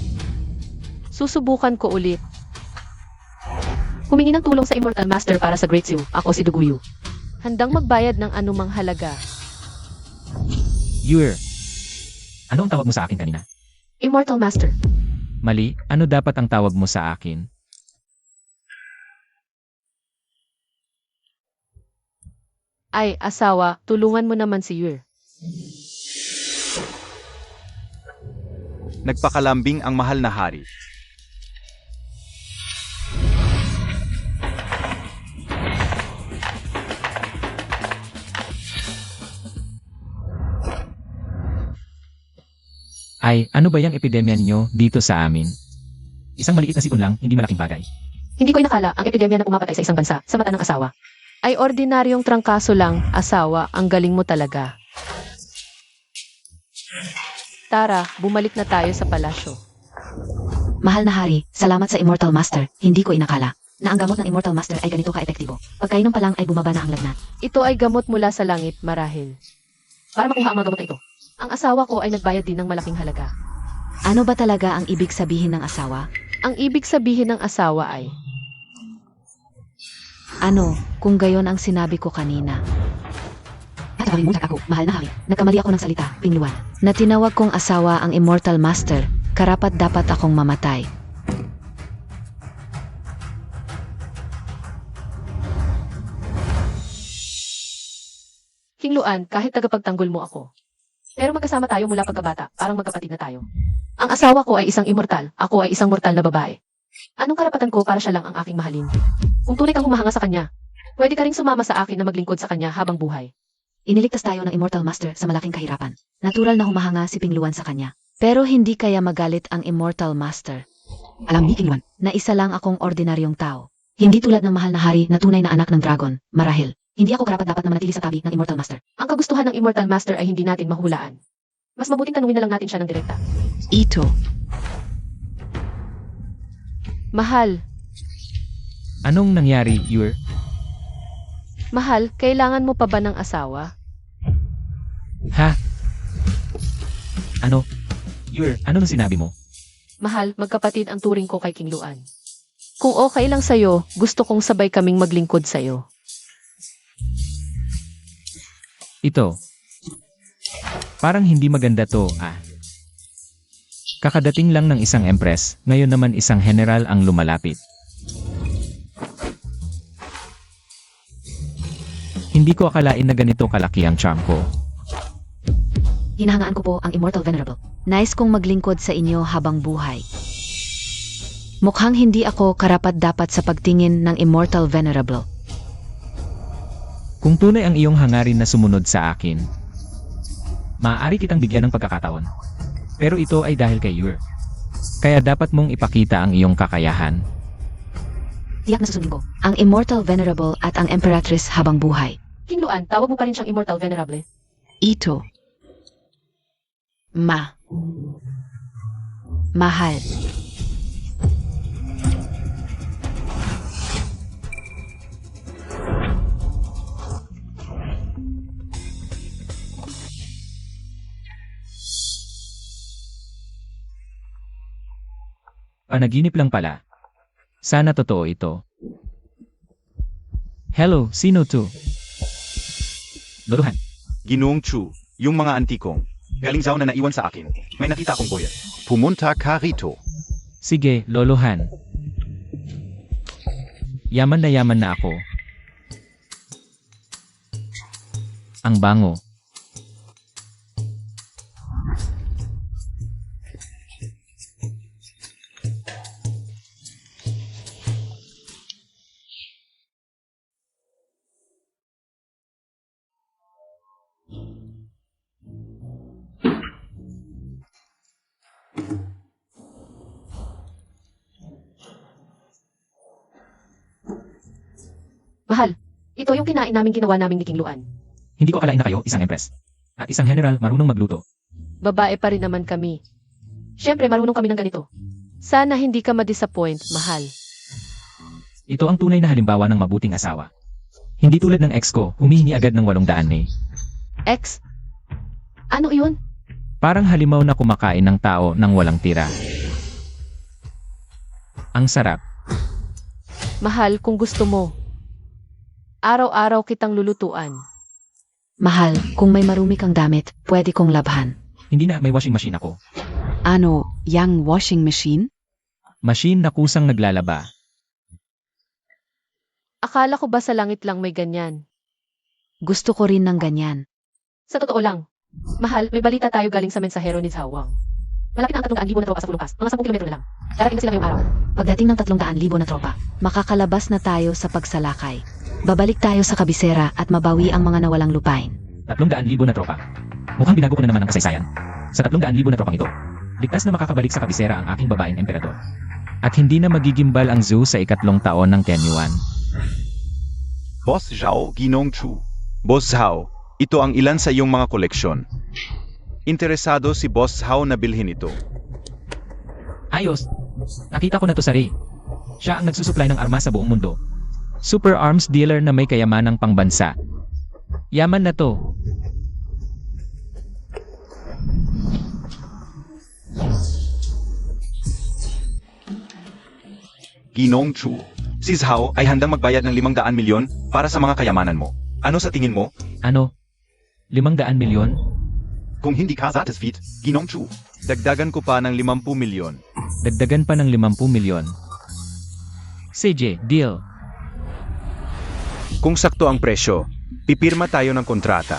Susubukan ko ulit. Humingi ng tulong sa Immortal Master para sa Great Seal. Ako si Duguyu. Handang magbayad ng anumang halaga. Yur. Ano ang tawag mo sa akin kanina? Immortal Master. Mali, ano dapat ang tawag mo sa akin? Ay, asawa, tulungan mo naman si Yur. Nagpakalambing ang mahal na hari. Ay, ano ba yung epidemya niyo dito sa amin? Isang maliit na sipon lang, hindi malaking bagay. Hindi ko inakala ang epidemya na pumapatay sa isang bansa sa mata ng asawa. Ay ordinaryong trangkaso lang, asawa, ang galing mo talaga. Tara, bumalik na tayo sa palasyo. Mahal na hari, salamat sa Immortal Master, hindi ko inakala na ang gamot ng Immortal Master ay ganito ka-epektibo. Pagkainom pa lang ay bumaba na ang lagnat. Ito ay gamot mula sa langit, marahil. Para makuha ang mga gamot na ito, ang asawa ko ay nagbayad din ng malaking halaga. Ano ba talaga ang ibig sabihin ng asawa? Ang ibig sabihin ng asawa ay, Ano, kung gayon ang sinabi ko kanina? At nakalimutan ako, mahal na hari, nagkamali ako ng salita, Pingluan. Na tinawag kong asawa ang Immortal Master, karapat dapat akong mamatay. King Luan, kahit tagapagtanggol mo ako. Pero magkasama tayo mula pagkabata, parang magkapatid na tayo. Ang asawa ko ay isang immortal, ako ay isang mortal na babae. Anong karapatan ko para siya lang ang aking mahalin? Kung tunay kang humahanga sa kanya, pwede ka ring sumama sa akin na maglingkod sa kanya habang buhay. Iniligtas tayo ng Immortal Master sa malaking kahirapan. Natural na humahanga si Pingluan sa kanya. Pero hindi kaya magalit ang Immortal Master. Alam ni Pingluan na isa lang akong ordinaryong tao. Hindi tulad ng mahal na hari na tunay na anak ng dragon, marahil. Hindi ako karapat-dapat na manatili sa tabi ng Immortal Master. Ang kagustuhan ng Immortal Master ay hindi natin mahulaan. Mas mabuting tanungin na lang natin siya ng direkta. Ito. Mahal, Anong nangyari, Ur? mahal, kailangan mo pa ba ng asawa? Ha? Ano? Ur, ano nung sinabi mo? Mahal, magkapatid ang turing ko kay King Luan. Kung okay lang sa'yo, gusto kong sabay kaming maglingkod sa'yo. Ito. Parang hindi maganda to, ah. Kakadating lang ng isang empress, ngayon naman isang general ang lumalapit. Hindi ko akalain na ganito kalaki ang charm ko. Hinahangaan ko po ang Immortal Venerable. Nice kong maglingkod sa inyo habang buhay. Mukhang hindi ako karapat-dapat sa pagtingin ng Immortal Venerable. Kung tunay ang iyong hangarin na sumunod sa akin, maaari kitang bigyan ng pagkakataon. Pero ito ay dahil kay Ur. Kaya dapat mong ipakita ang iyong kakayahan. Tiyak na susundin ko ang Immortal Venerable at ang Emperatrice habang buhay. King Luan, tawag mo pa rin siyang Immortal Venerable. Ito. Mahal. Panaginip lang pala. Sana totoo ito. Hello, sino to? Luluhan. Ginoong Chu, yung mga antikong. Galing Zhao na naiwan sa akin. May nakita akong boyet. Pumunta ka rito. Sige, lolohan. Yaman na ako. Ang bango. Mahal, ito yung kinain namin ginawa namin ni King Luan. Hindi ko akalain na kayo isang empress. At isang general marunong magluto. Babae pa rin naman kami. Siyempre, marunong kami ng ganito. Sana hindi ka ma-disappoint, mahal. Ito ang tunay na halimbawa ng mabuting asawa. Hindi tulad ng ex ko, humihingi agad ng 800 eh. Ex? Ano iyon? Parang halimaw na kumakain ng tao nang walang tira. Ang sarap. Mahal, kung gusto mo. Araw-araw kitang lulutuan. Mahal, kung may marumi kang damit, pwede kong labhan. Hindi na, may washing machine ako. Ano, yang washing machine? Machine na kusang naglalaba. Akala ko ba sa langit lang may ganyan? Gusto ko rin ng ganyan. Sa totoo lang. Mahal, may balita tayo galing sa mensahero ni Zawang. Malapit na ang 300,000 na tropa sa Pulukas. Mga 10 kilometro na lang. Darating na sila ngayong araw. Pagdating ng 300,000 na tropa, makakalabas na tayo sa pagsalakay. Babalik tayo sa kabisera at mabawi ang mga nawalang lupain. 300,000 na tropa. Mukhang binago ko na naman ang kasaysayan. Sa 300,000 na tropang ito, ligtas na makakabalik sa kabisera ang aking babaeng emperador. At hindi na magigimbal ang zoo sa ikatlong taon ng Tenyuan. Boss Zhao, Ginoong Chu. Boss Zhao, ito ang ilan sa iyong mga koleksyon. Interesado si Boss Zhao na bilhin ito. Ayos! Nakita ko na to sa Ray. Siya ang nagsusupply ng armas sa buong mundo. Super arms dealer na may kayamanang pangbansa. Yaman na to. Ginoong Chu, si Zhao ay handang magbayad ng 500 milyon para sa mga kayamanan mo. Ano sa tingin mo? Ano? 500 milyon? Kung hindi ka satisfied, Ginoong Chu, dagdagan ko pa ng 50 milyon. Dagdagan pa ng 50 milyon. CJ, deal. Kung sakto ang presyo, pipirma tayo ng kontrata.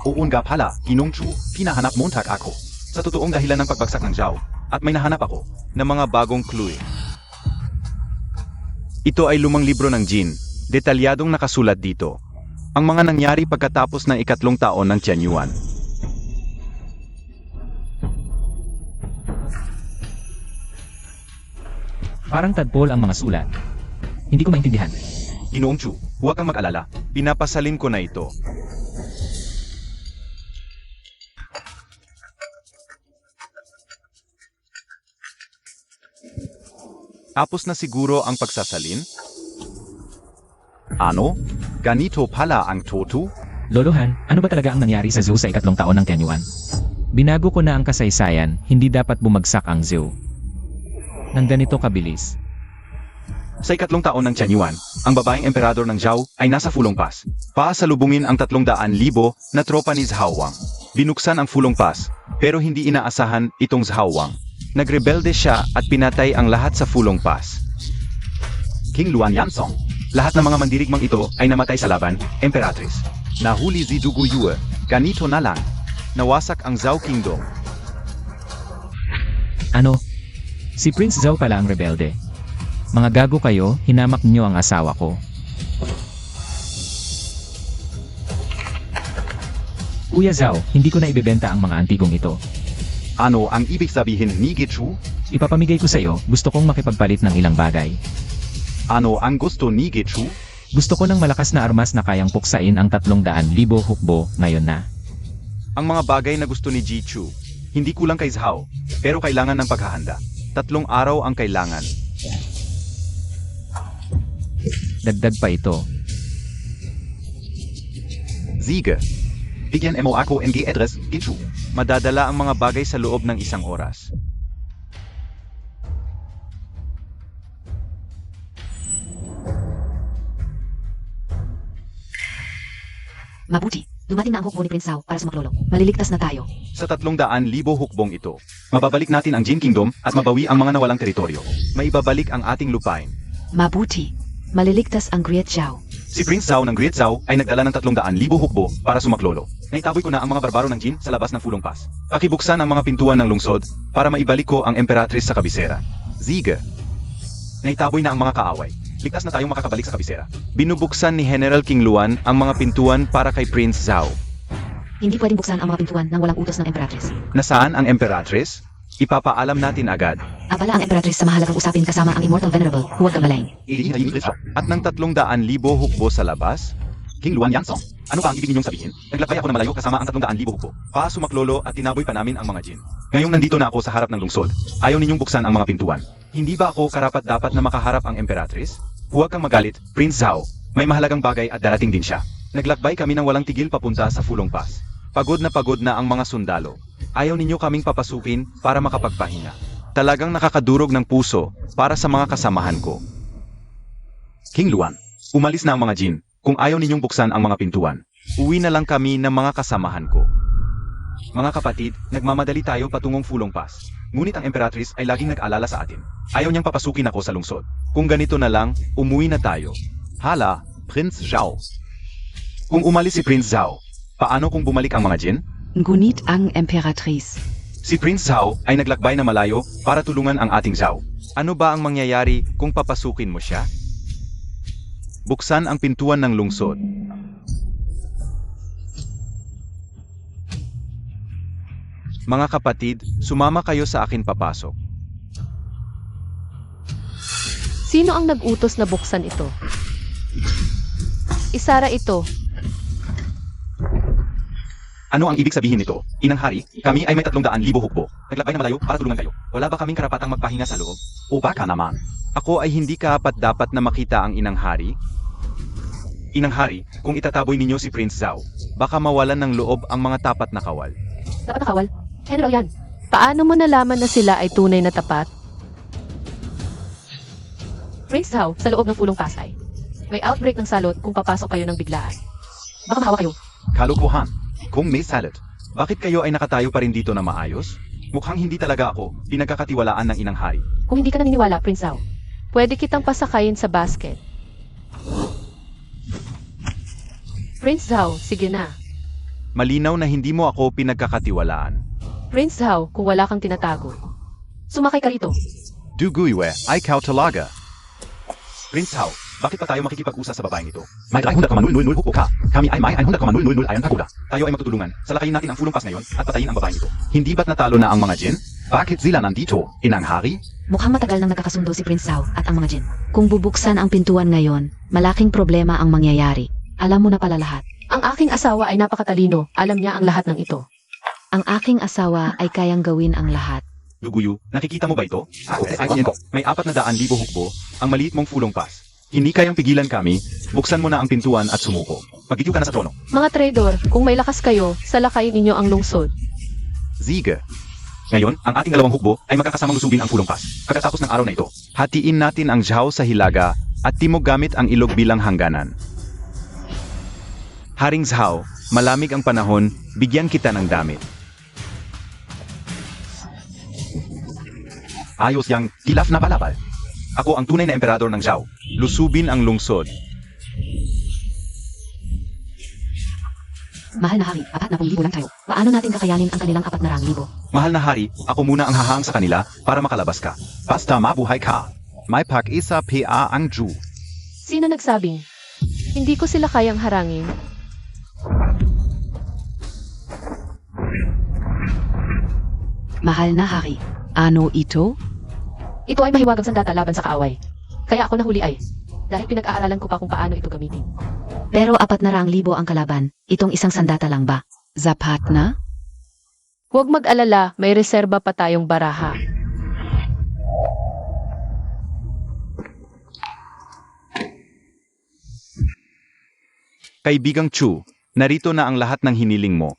Oo nga pala, Ginoong Chu, pinahanap montag ako. Sa totoong dahilan ng pagbagsak ng Zhao, At may nahanap ako ng mga bagong clue. Ito ay lumang libro ng Jin. Detalyadong nakasulat dito ang mga nangyari pagkatapos ng 3 taon ng Tianyuan. Parang tadpole ang mga sulat. Hindi ko maintindihan. Ginoong Chu, huwag kang mag-alala. Pinapasalin ko na ito. Tapos na siguro ang pagsasalin? Ano? Ganito pala ang toto? Lolohan, ano ba talaga ang nangyari sa zoo sa 3 taon ng Tianyuan? Binago ko na ang kasaysayan, hindi dapat bumagsak ang zoo. Nang ganito kabilis. Sa 3 taon ng Tianyuan, ang babaeng emperador ng Zhao ay nasa Fulong Pass. Paasalubungin ang 300,000 na tropa ni Zhao Wang. Binuksan ang Fulong Pass, pero hindi inaasahan itong Zhao Wang. Nagrebelde siya at pinatay ang lahat sa Fulong Pass. King Luan Yansong. Lahat ng mga mandirigmang ito ay namatay sa laban, Emperatrice. Nahuli si Duguyue. Ganito na lang. Nawasak ang Zhao Kingdom. Ano? Si Prince Zhao pala ang rebelde. Mga gago kayo, hinamak niyo ang asawa ko. Kuya Zhao, hindi ko na ibebenta ang mga antigong ito. Ano ang ibig sabihin ni Gichu? Ipapamigay ko sa iyo, gusto kong makipagpalit ng ilang bagay. Ano ang gusto ni Gichu? Gusto ko ng malakas na armas na kayang puksain ang 300,000 hukbo ngayon na. Ang mga bagay na gusto ni Ji Chu, hindi kulang kay Zhao, pero kailangan ng paghahanda. 3 araw ang kailangan. Dagdag pa ito. Siege. Bigyan mo ako ng address, Gichu. Madadala ang mga bagay sa loob ng 1 oras. Mabuti. Dumating na ang hukbo ni Prince Zhao para sumaklolo. Maliligtas na tayo. Sa 300,000 hukbong ito, mababalik natin ang Jin Kingdom at mabawi ang mga nawalang teritoryo. Maibabalik ang ating lupain. Mabuti. Maliligtas ang Great Zhao. Si Prince Zhao ng Great Zhao ay nagdala ng 300,000 hukbo para sumaklolo. Naitaboy ko na ang mga barbaro ng Jin sa labas ng Fulong Pass. Pakibuksan ang mga pintuan ng lungsod para maibalik ko ang Emperatrice sa kabisera. Siege. Naitaboy na ang mga kaaway. Ligtas na tayong makakabalik sa kabisera. Binubuksan ni General King Luan ang mga pintuan para kay Prince Zhao. Hindi pwedeng buksan ang mga pintuan nang walang utos ng Emperatrice. Nasaan ang Emperatrice? Ipapaalam natin agad. Abala ang Emperatrice sa mahalagang usapin kasama ang Immortal Venerable. Huwag kang malayin. At ng 300,000 hukbo sa labas? King Luan Yansong. Ano pa ang ibig ninyong sabihin? Naglakbay ako na malayo kasama ang 300,000 hukbo. Sumaklolo at tinaboy pa namin ang mga Jin. Ngayong nandito na ako sa harap ng lungsod, ayaw ninyong buksan ang mga pintuan. Hindi ba ako karapat-dapat na makaharap ang Emperatrice? Huwag kang magalit, Prince Zhao. May mahalagang bagay at darating din siya. Naglakbay kami ng walang tigil papunta sa Fulong Pass. Pagod na ang mga sundalo. Ayaw ninyo kaming papasukin para makapagpahinga. Talagang nakakadurog ng puso para sa mga kasamahan ko. King Luan. Umalis na ang mga Jin. Kung ayaw ninyong buksan ang mga pintuan, uwi na lang kami ng mga kasamahan ko. Mga kapatid, nagmamadali tayo patungong Fulong Pass. Ngunit ang Emperatrice ay laging nag-alala sa atin. Ayaw niyang papasukin ako sa lungsod. Kung ganito na lang, umuwi na tayo. Hala, Prince Zhao. Kung umalis si Prince Zhao, paano kung bumalik ang mga Jin? Ngunit ang Emperatrice. Si Prince Zhao ay naglakbay na malayo para tulungan ang ating Zhao. Ano ba ang mangyayari kung papasukin mo siya? Buksan ang pintuan ng lungsod. Mga kapatid, sumama kayo sa akin papasok. Sino ang nag-utos na buksan ito? Isara ito. Ano ang ibig sabihin nito? Inang hari, kami ay may 300,000 hukbo. Naglakbay na malayo para tulungan kayo. Wala ba kaming karapatang magpahinga sa loob? O baka naman. Ako ay hindi karapat-dapat na makita ang inang hari. Inang hari, kung itataboy ninyo si Prince Zhao, baka mawalan ng loob ang mga tapat na kawal. Dapat na kawal. General yan. Paano mo nalaman na sila ay tunay na tapat? Prince Zhao, sa loob ng Fulong Pass ay may outbreak ng salot kung papasok kayo ng biglaan. Baka mahawa kayo. Kalokohan. Kung may salad. Bakit kayo ay nakatayo pa rin dito na maayos? Mukhang hindi talaga ako pinagkakatiwalaan ng inang hari. Kung hindi ka naniniwala, Prince Zhao, pwede kitang pasakayin sa basket. Prince Zhao, sige na. Malinaw na hindi mo ako pinagkakatiwalaan. Prince Zhao, kung wala kang tinatago. Sumakay ka rito. Duguyue, ikaw talaga. Prince Hao, bakit pa tayo makikipag-usap sa babaeng ito? May 300,000 hukbo ka. Kami ay may 100,000 ayon kakuda. Tayo ay magtutulungan. Salakayin natin ang fulong pas ngayon at patayin ang babaeng ito. Hindi ba't natalo na ang mga Jin? Bakit sila nandito? Inang hari? Mukhang matagal nang nagkakasundo si Prince Sao at ang mga Jin. Kung bubuksan ang pintuan ngayon, malaking problema ang mangyayari. Alam mo na pala lahat. Ang aking asawa ay napakatalino. Alam niya ang lahat ng ito. Ang aking asawa ay kayang gawin ang lahat. Luguyu, nakikita mo ba ito? May 400,000 hukbo, ang maliit mong fulong pas. Hindi kayang pigilan kami, buksan mo na ang pintuan at sumuko. Magitiw ka na sa trono. Mga traidor, kung may lakas kayo, salakayin ninyo ang lungsod. Ziga. Ngayon, ang ating 2 hukbo ay magkakasamang lusubin ang fulong pas. Pagkatapos ng araw na ito, Hatiin natin ang Zhao sa hilaga at timog gamit ang ilog bilang hangganan. Haring Zhao, malamig ang panahon, bigyan kita ng damit. ayos yang tilaf na balabal. Ako ang tunay na emperador ng Zhao. Lusubin ang lungsod. Mahal na hari, 40,000 lang tayo. Paano natin kakayanin ang kanilang 400,000? Mahal na hari, ako muna ang hahaang sa kanila para makalabas ka. Basta mabuhay ka. May pag-isa pa ang Ju. Sino nagsabing? Hindi ko sila kayang harangin. Mahal na hari, ano ito? Ito ay mahiwagang sandata laban sa kaaway. Kaya ako nahuli ay. Dahil pinag-aaralan ko pa kung paano ito gamitin. Pero 400,000 ang kalaban. Itong isang sandata lang ba? Zapat na? Huwag mag-alala, may reserba pa tayong baraha. Kaibigang Chu, narito na ang lahat ng hiniling mo.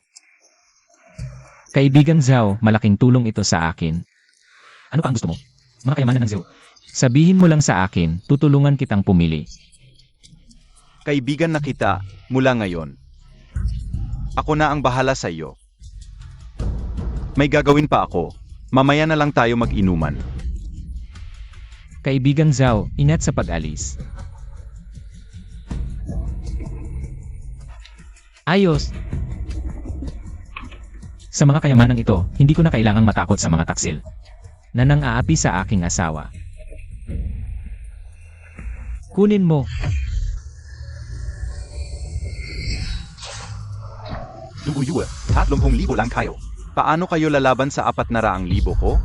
Kaibigang Zhao, malaking tulong ito sa akin. Ano pa ang gusto mo? Mga kayamanan ng Zhao. Sabihin mo lang sa akin, tutulungan kitang pumili. Kaibigan na kita mula ngayon. Ako na ang bahala sa iyo. May gagawin pa ako. Mamaya na lang tayo mag-inuman. Kaibigang Zhao, ingat sa pag-alis. Ayos! Sa mga kayamanang ito, hindi ko na kailangang matakot sa mga taksil na nang-aapi sa aking asawa. Kunin mo. Luguyu, 30,000 lang kayo. Paano kayo lalaban sa 400,000 ko?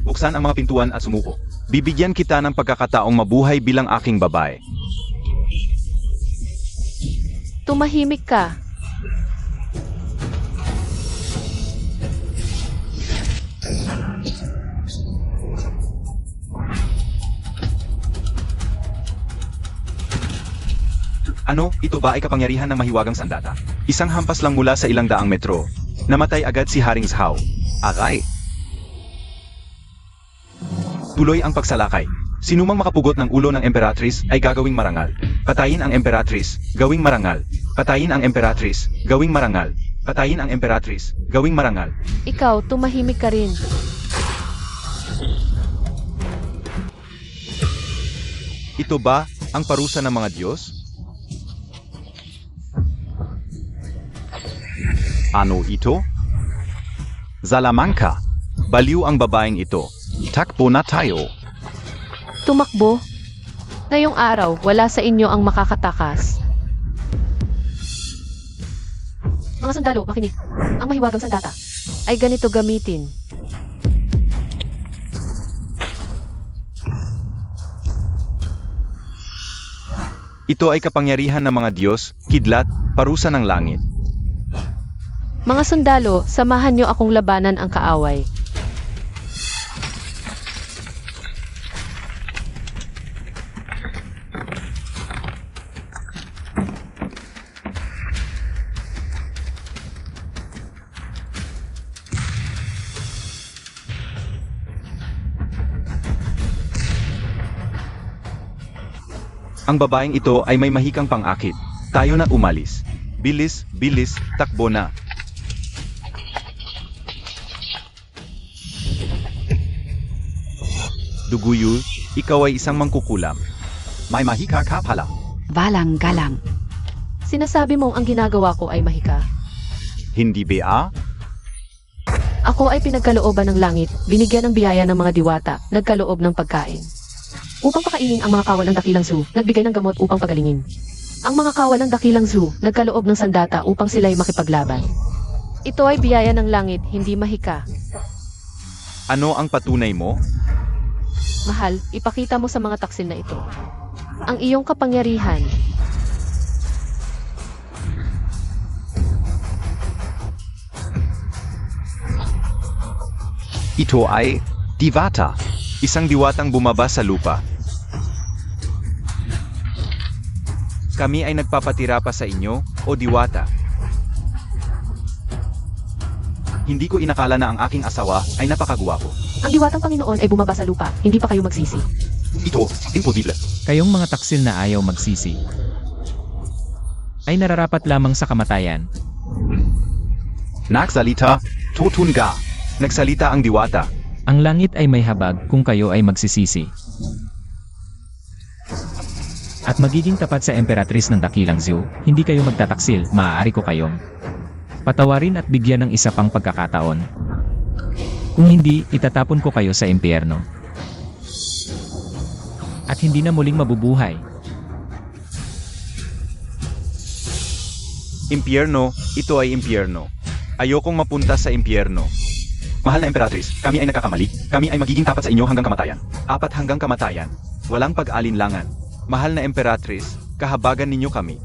Buksan ang mga pintuan at sumuko. Bibigyan kita ng pagkakataong mabuhay bilang aking babae. Tumahimik ka. Ano, ito ba ay kapangyarihan ng mahiwagang sandata? Isang hampas lang mula sa 200 metro. Namatay agad si Haring Zhao. Aray! Tuloy ang pagsalakay. Sinumang makapugot ng ulo ng Emperatrice ay gagawing marangal. Patayin ang Emperatrice, gawing marangal. Patayin ang Emperatrice, gawing marangal. Patayin ang Emperatrice, gawing marangal. Ikaw, tumahimik ka rin. Ito ba ang parusa ng mga Diyos? Ano ito? Zalamangka. Baliw ang babaeng ito. Takbo na tayo. Tumakbo. Ngayong araw, wala sa inyo ang makakatakas. Mga sundalo, makinig. Ang mahiwagang sandata ay ganito gamitin. Ito ay kapangyarihan ng mga Diyos, kidlat, parusa ng langit. Mga sundalo, samahan niyo akong labanan ang kaaway. Ang babaeng ito ay may mahikang pang-akit. Tayo na umalis. Bilis, bilis, takbo na. Duguyu, ikaw ay isang mangkukulam. May mahika ka pala. Walang galang. Sinasabi mong ang ginagawa ko ay mahika. Hindi ba? Ako ay pinagkalooban ng langit, binigyan ng biyaya ng mga diwata, nagkaloob ng pagkain. Upang pakainin ang mga kawal ng dakilang zoo, nagbigay ng gamot upang pagalingin. Ang mga kawal ng dakilang zoo, nagkaloob ng sandata upang sila'y makipaglaban. Ito ay biyaya ng langit, hindi mahika. Ano ang patunay mo? Mahal, ipakita mo sa mga taksil na ito. Ang iyong kapangyarihan. Ito ay Divata. Isang diwatang bumaba sa lupa. Kami ay nagpapatira pa sa inyo, o diwata. Hindi ko inakala na ang aking asawa ay napakagwapo. Ang diwatang Panginoon ay bumaba sa lupa, hindi pa kayo magsisi. Ito, imposible. Kayong mga taksil na ayaw magsisi ay nararapat lamang sa kamatayan. Nagsalita, Totunga. Nagsalita ang diwata. Ang langit ay may habag kung kayo ay magsisisi. At magiging tapat sa Emperatrice ng Dakilang Zoo, hindi kayo magtataksil, maaari ko kayong patawarin at bigyan ng isa pang pagkakataon. Kung hindi, itatapon ko kayo sa impyerno. At hindi na muling mabubuhay. Impyerno, ito ay impyerno. Ayokong mapunta sa impyerno. Mahal na Emperatrice, kami ay nagkakamali. Kami ay magiging tapat sa inyo hanggang kamatayan. 4 hanggang kamatayan. Walang pag-alinlangan. Mahal na Emperatrice, kahabagan ninyo kami.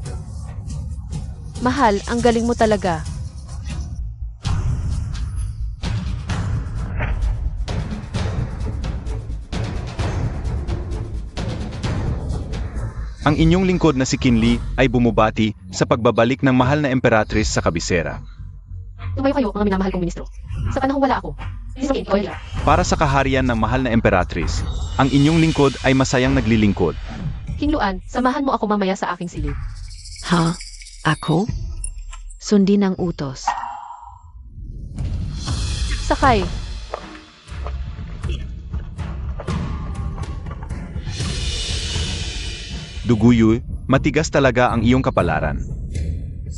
Mahal, ang galing mo talaga. Ang inyong lingkod na si Kinli ay bumubati sa pagbabalik ng mahal na Emperatrice sa kabisera. Tumayo kayo, mga minamahal kong ministro. Sa panahong wala ako. Isipin, Oil. Para sa kaharian ng mahal na Emperatrice, ang inyong lingkod ay masayang naglilingkod. King Luan, samahan mo ako mamaya sa aking silid. Ha? Ako? Sundin ang utos. Sakay. Duguyo, matigas talaga ang iyong kapalaran.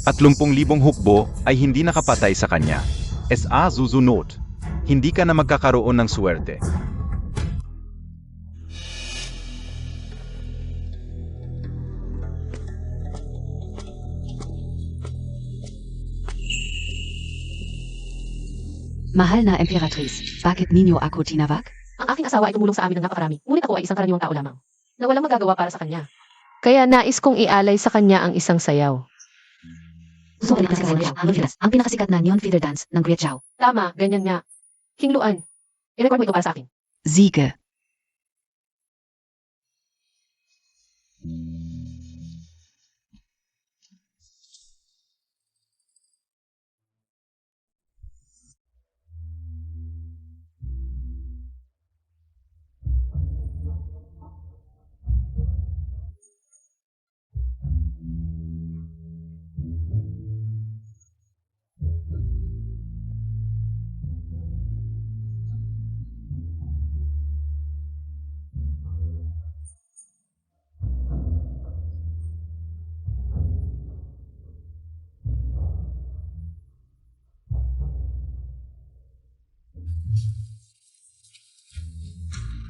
At 10,000 hukbo ay hindi nakapatay sa kanya. S.A. Zuzunot, hindi ka na magkakaroon ng swerte. Mahal na Emperatrice, bakit ninyo ako tinawag? Ang aking asawa ay tumulong sa amin ng napakarami, ngunit ako ay isang karaniwang tao lamang, na walang magagawa para sa kanya. Kaya nais kong ialay sa kanya ang isang sayaw. Gusto ko rin kasi ang pinakasikat na neon feather dance ng Great Chow. Tama, ganyan nga. King Luan, i-record mo ito para sa akin. Siege.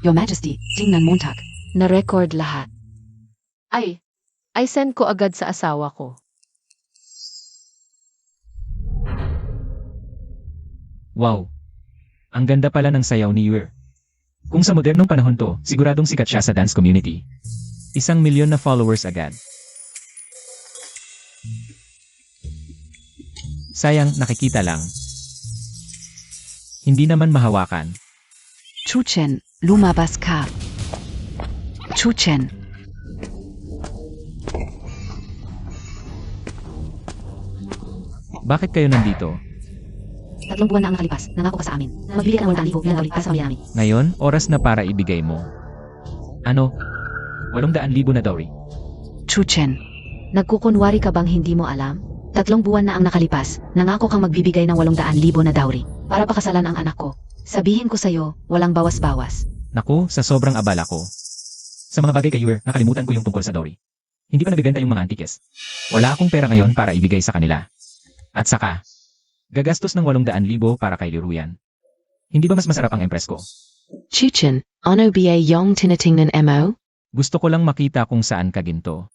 Your Majesty, tingnan Montag. Na-record lahat. Ay send ko agad sa asawa ko. Wow! Ang ganda pala ng sayaw ni Yuer. Kung sa modernong panahon to, siguradong sikat siya sa dance community. 1,000,000 na followers agad. Sayang, nakikita lang. Hindi naman mahawakan. Chuchen, lumabas ka. Chuchen. Bakit kayo nandito? 3 buwan na ang nakalipas. Nangako ka sa amin. Na magbibigay ka ng 8,000 na dawri para sa pamilya namin. Ngayon, oras na para ibigay mo. Ano? 800,000 na dowry. Chuchen. Nagkukunwari ka bang hindi mo alam? 3 buwan na ang nakalipas. Nangako kang magbibigay ng 800,000 na dawri para pakasalan ang anak ko. Sabihin ko sa'yo, walang bawas-bawas. Naku, sa sobrang abala ko. Sa mga bagay kay Yuer, nakalimutan ko yung tungkol sa dowry. Hindi pa nabibenta yung mga antikes. Wala akong pera ngayon para ibigay sa kanila. At saka, gagastos ng 800,000 para kay Liruyan. Hindi ba mas masarap ang Empress ko? Chuchin, ano ba yung tinitingnan mo? Gusto ko lang makita kung saan ka ginto.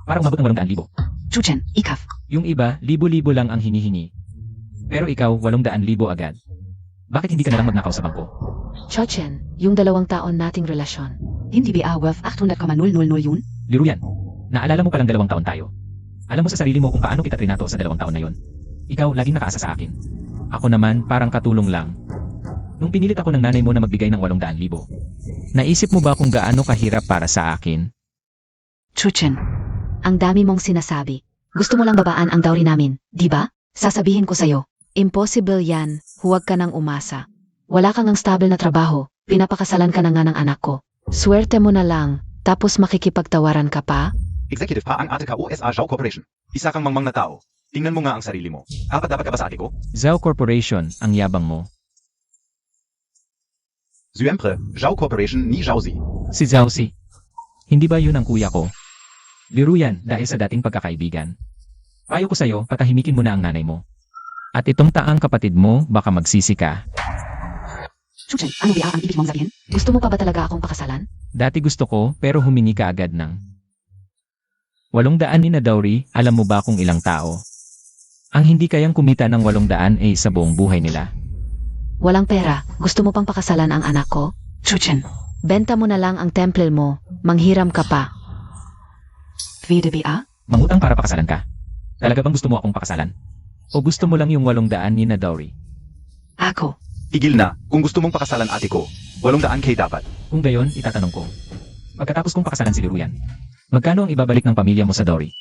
Para umabot ng 800,000. Chuchin, ikaf. Yung iba, libo-libo lang ang hinihingi. Pero ikaw, 800,000 agad. Bakit hindi ka nalang magnakaw sa bangko? Chuchin, yung 2 taon nating relasyon. Hindi ba worth 800,000 yun? Liro yan. Naalala mo palang 2 taon tayo. Alam mo sa sarili mo kung paano kita trinato sa 2 taon na yon. Ikaw, laging nakaasa sa akin. Ako naman, parang katulong lang. Nung pinilit ako ng nanay mo na magbigay ng 800,000. Naisip mo ba kung gaano kahirap para sa akin? Chuchin, ang dami mong sinasabi. Gusto mo lang babaan ang dowry namin, di ba? Sasabihin ko sa'yo. Impossible yan, huwag ka nang umasa. Wala kang ang stable na trabaho, pinapakasalan ka na nga ng anak ko. Swerte mo na lang, tapos makikipagtawaran ka pa? Executive pa ang ate ka USA Zhao Corporation. Isa kang mangmang na tao. Tingnan mo nga ang sarili mo. Apat dapat ka ba sa ate ko? Zhao Corporation, ang yabang mo. Siempre, Zhao Corporation ni Zhao Zi. Si Zhao Si. Hindi ba yun ang kuya ko? Biro yan dahil sa dating pagkakaibigan. Payo ko sa'yo, patahimikin mo na ang nanay mo. At itong taang kapatid mo, baka magsisi ka. Chuchin, ano ba ang ibig mong sabihin? Gusto mo pa ba talaga akong pakasalan? Dati gusto ko, pero humingi ka agad ng 800 ni na dowry, alam mo ba kung ilang tao? Ang hindi kayang kumita ng 800 ay sa buong buhay nila. Walang pera, gusto mo pang pakasalan ang anak ko? Chuchin, benta mo na lang ang temple mo, manghiram ka pa. Vida ba? Mangutang para pakasalan ka. Talaga bang gusto mo akong pakasalan? O gusto mo lang yung 800 ni na dowry? Ako. Tigil na, kung gusto mong pakasalan ate ko, 800K dapat. Kung gayon, itatanong ko. Pagkatapos kong pakasalan si Liruyan, magkano ang ibabalik ng pamilya mo sa dowry?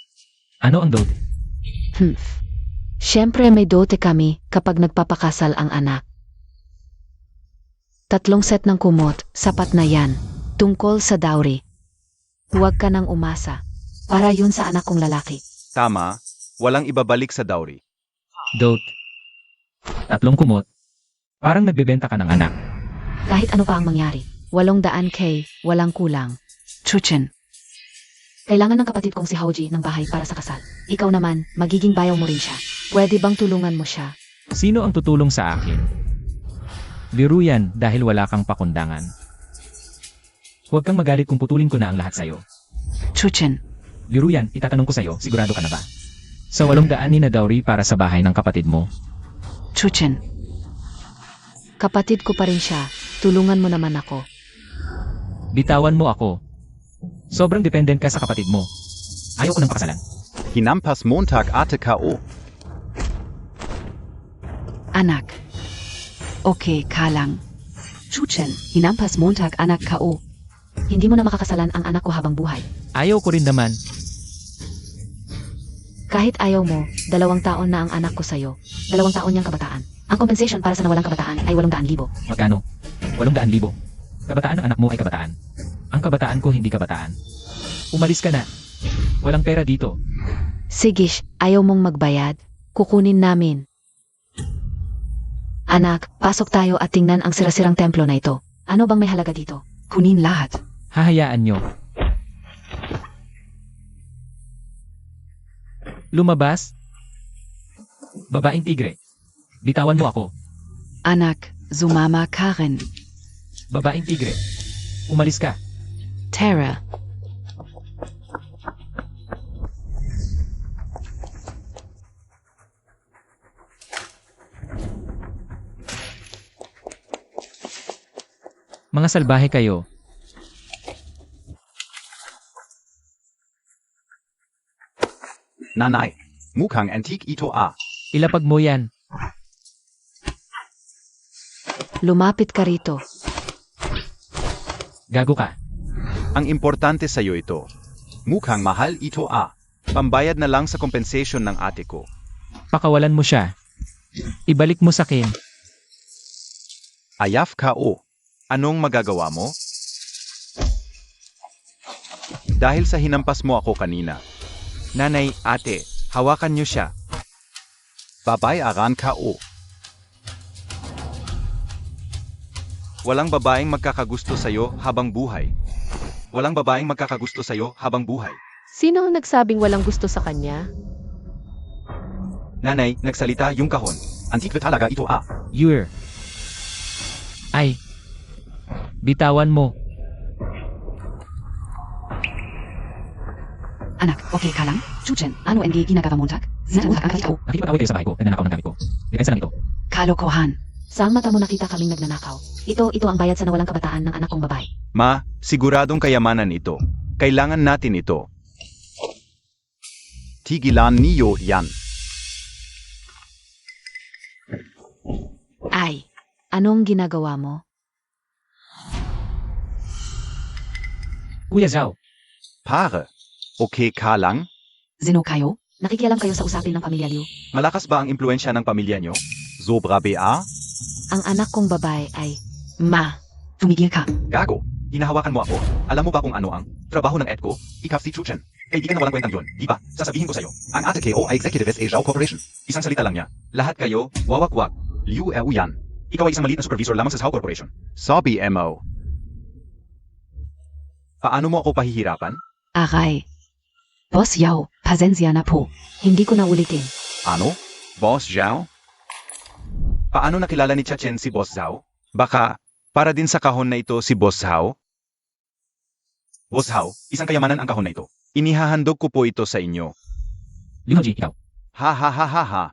Ano ang dote? Siyempre may dote kami kapag nagpapakasal ang anak. 3 set ng kumot, sapat na yan. Tungkol sa dowry. Huwag ka nang umasa. Para yun sa anak kong lalaki. Tama, walang ibabalik sa dowry. Dote. 3 kumot. Parang nagbebenta ka ng anak. Kahit ano pa ang mangyari, 800K, walang kulang. Chuchin. Kailangan ng kapatid kong si Haoji ng bahay para sa kasal. Ikaw naman, magiging bayaw mo rin siya. Pwede bang tulungan mo siya? Sino ang tutulong sa akin? Biro yan dahil wala kang pakundangan. Huwag kang magalit kung putulin ko na ang lahat sa'yo. Chuchin. Biro yan, itatanong ko sa'yo, sigurado ka na ba? Sa 800 ni na dowry para sa bahay ng kapatid mo. Chuchin. Kapatid ko pa rin siya. Tulungan mo naman ako. Bitawan mo ako. Sobrang dependent ka sa kapatid mo. Ayaw ko ng pakasalan. Hinampas Montag ate KO. Anak. Okay, kalang. Chuchen, hinampas Montag anak kao. Hindi mo na makakasalan ang anak ko habang buhay. Ayaw ko rin naman. Kahit ayaw mo, 2 taon na ang anak ko sa'yo. 2 taon niyang kabataan. Ang compensation para sa nawalang kabataan ay 800,000. Magkano? 800,000. Kabataan ng anak mo ay kabataan. Ang kabataan ko hindi kabataan. Umalis ka na. Walang pera dito. Sigish, ayaw mong magbayad? Kukunin namin. Anak, pasok tayo at tingnan ang sirasirang templo na ito. Ano bang may halaga dito? Kunin lahat. Hahayaan nyo. Lumabas? Babaeng tigre. Bitawan mo ako. Anak, sumama ka rin. Babaeng tigre. Umalis ka. Tara. Mga salbahe kayo. Nanay, mukhang antique ito ah. Ilapag mo yan. Lumapit ka rito. Gago ka. Ang importante sa'yo ito. Mukhang mahal ito ah. Pambayad na lang sa compensation ng ate ko. Pakawalan mo siya. Ibalik mo sa akin. Ayaf KO. Anong magagawa mo? Dahil sa hinampas mo ako kanina. Nanay, ate, hawakan niyo siya. Babayaran KO. Walang babaeng magkakagusto sa'yo habang buhay. Walang babaeng magkakagusto sa'yo habang buhay. Sino ang nagsabing walang gusto sa kanya? Nanay, nagsalita yung kahon. Antique talaga ito ah. Yur. Ay. Bitawan mo. Anak, okay ka lang? Chuchen, ano ang ginagawa mo, Tak? Sinatulak ang kapit ko. Nakikipag-away kayo sa bahay ko. Nagnanakaw ng gamit ko. Depensa lang ito. Kalokohan. Saan mata mo nakita kaming nagnanakaw? Ito ang bayad sa nawalang kabataan ng anak kong babae. Ma, siguradong kayamanan ito. Kailangan natin ito. Tigilan niyo yan. Ay, anong ginagawa mo? Kuya Zhao. Pare, okay ka lang? Zino kayo? Nakikialam kayo sa usapin ng pamilya Liu. Malakas ba ang impluensya ng pamilya nyo? Sobra ba? Ang anak kong babae ay, Ma, tumigil ka. Gago, hinahawakan mo ako. Alam mo ba kung ano ang trabaho ng EDCO? Ikaw si Chuchen. Kaibigan na walang kwentang yun, di ba? Sasabihin ko sa'yo, ang ate KO ay executive sa Zhao Corporation. Isang salita lang niya. Lahat kayo, wawakwak. Liu yan. Ikaw ay isang maliit na supervisor lamang sa Zhao Corporation. Sabi MO. Paano mo ako pahihirapan? Aray. Boss Yao, pasensya na po. Hindi ko na ulitin. Ano? Boss Zhao? Paano nakilala ni Chachen si Boss Zhao? Baka, para din sa kahon na ito si Boss Zhao? Boss Zhao, isang kayamanan ang kahon na ito. Inihahandog ko po ito sa inyo. Liu Hongji, ikaw. Ha ha ha ha ha.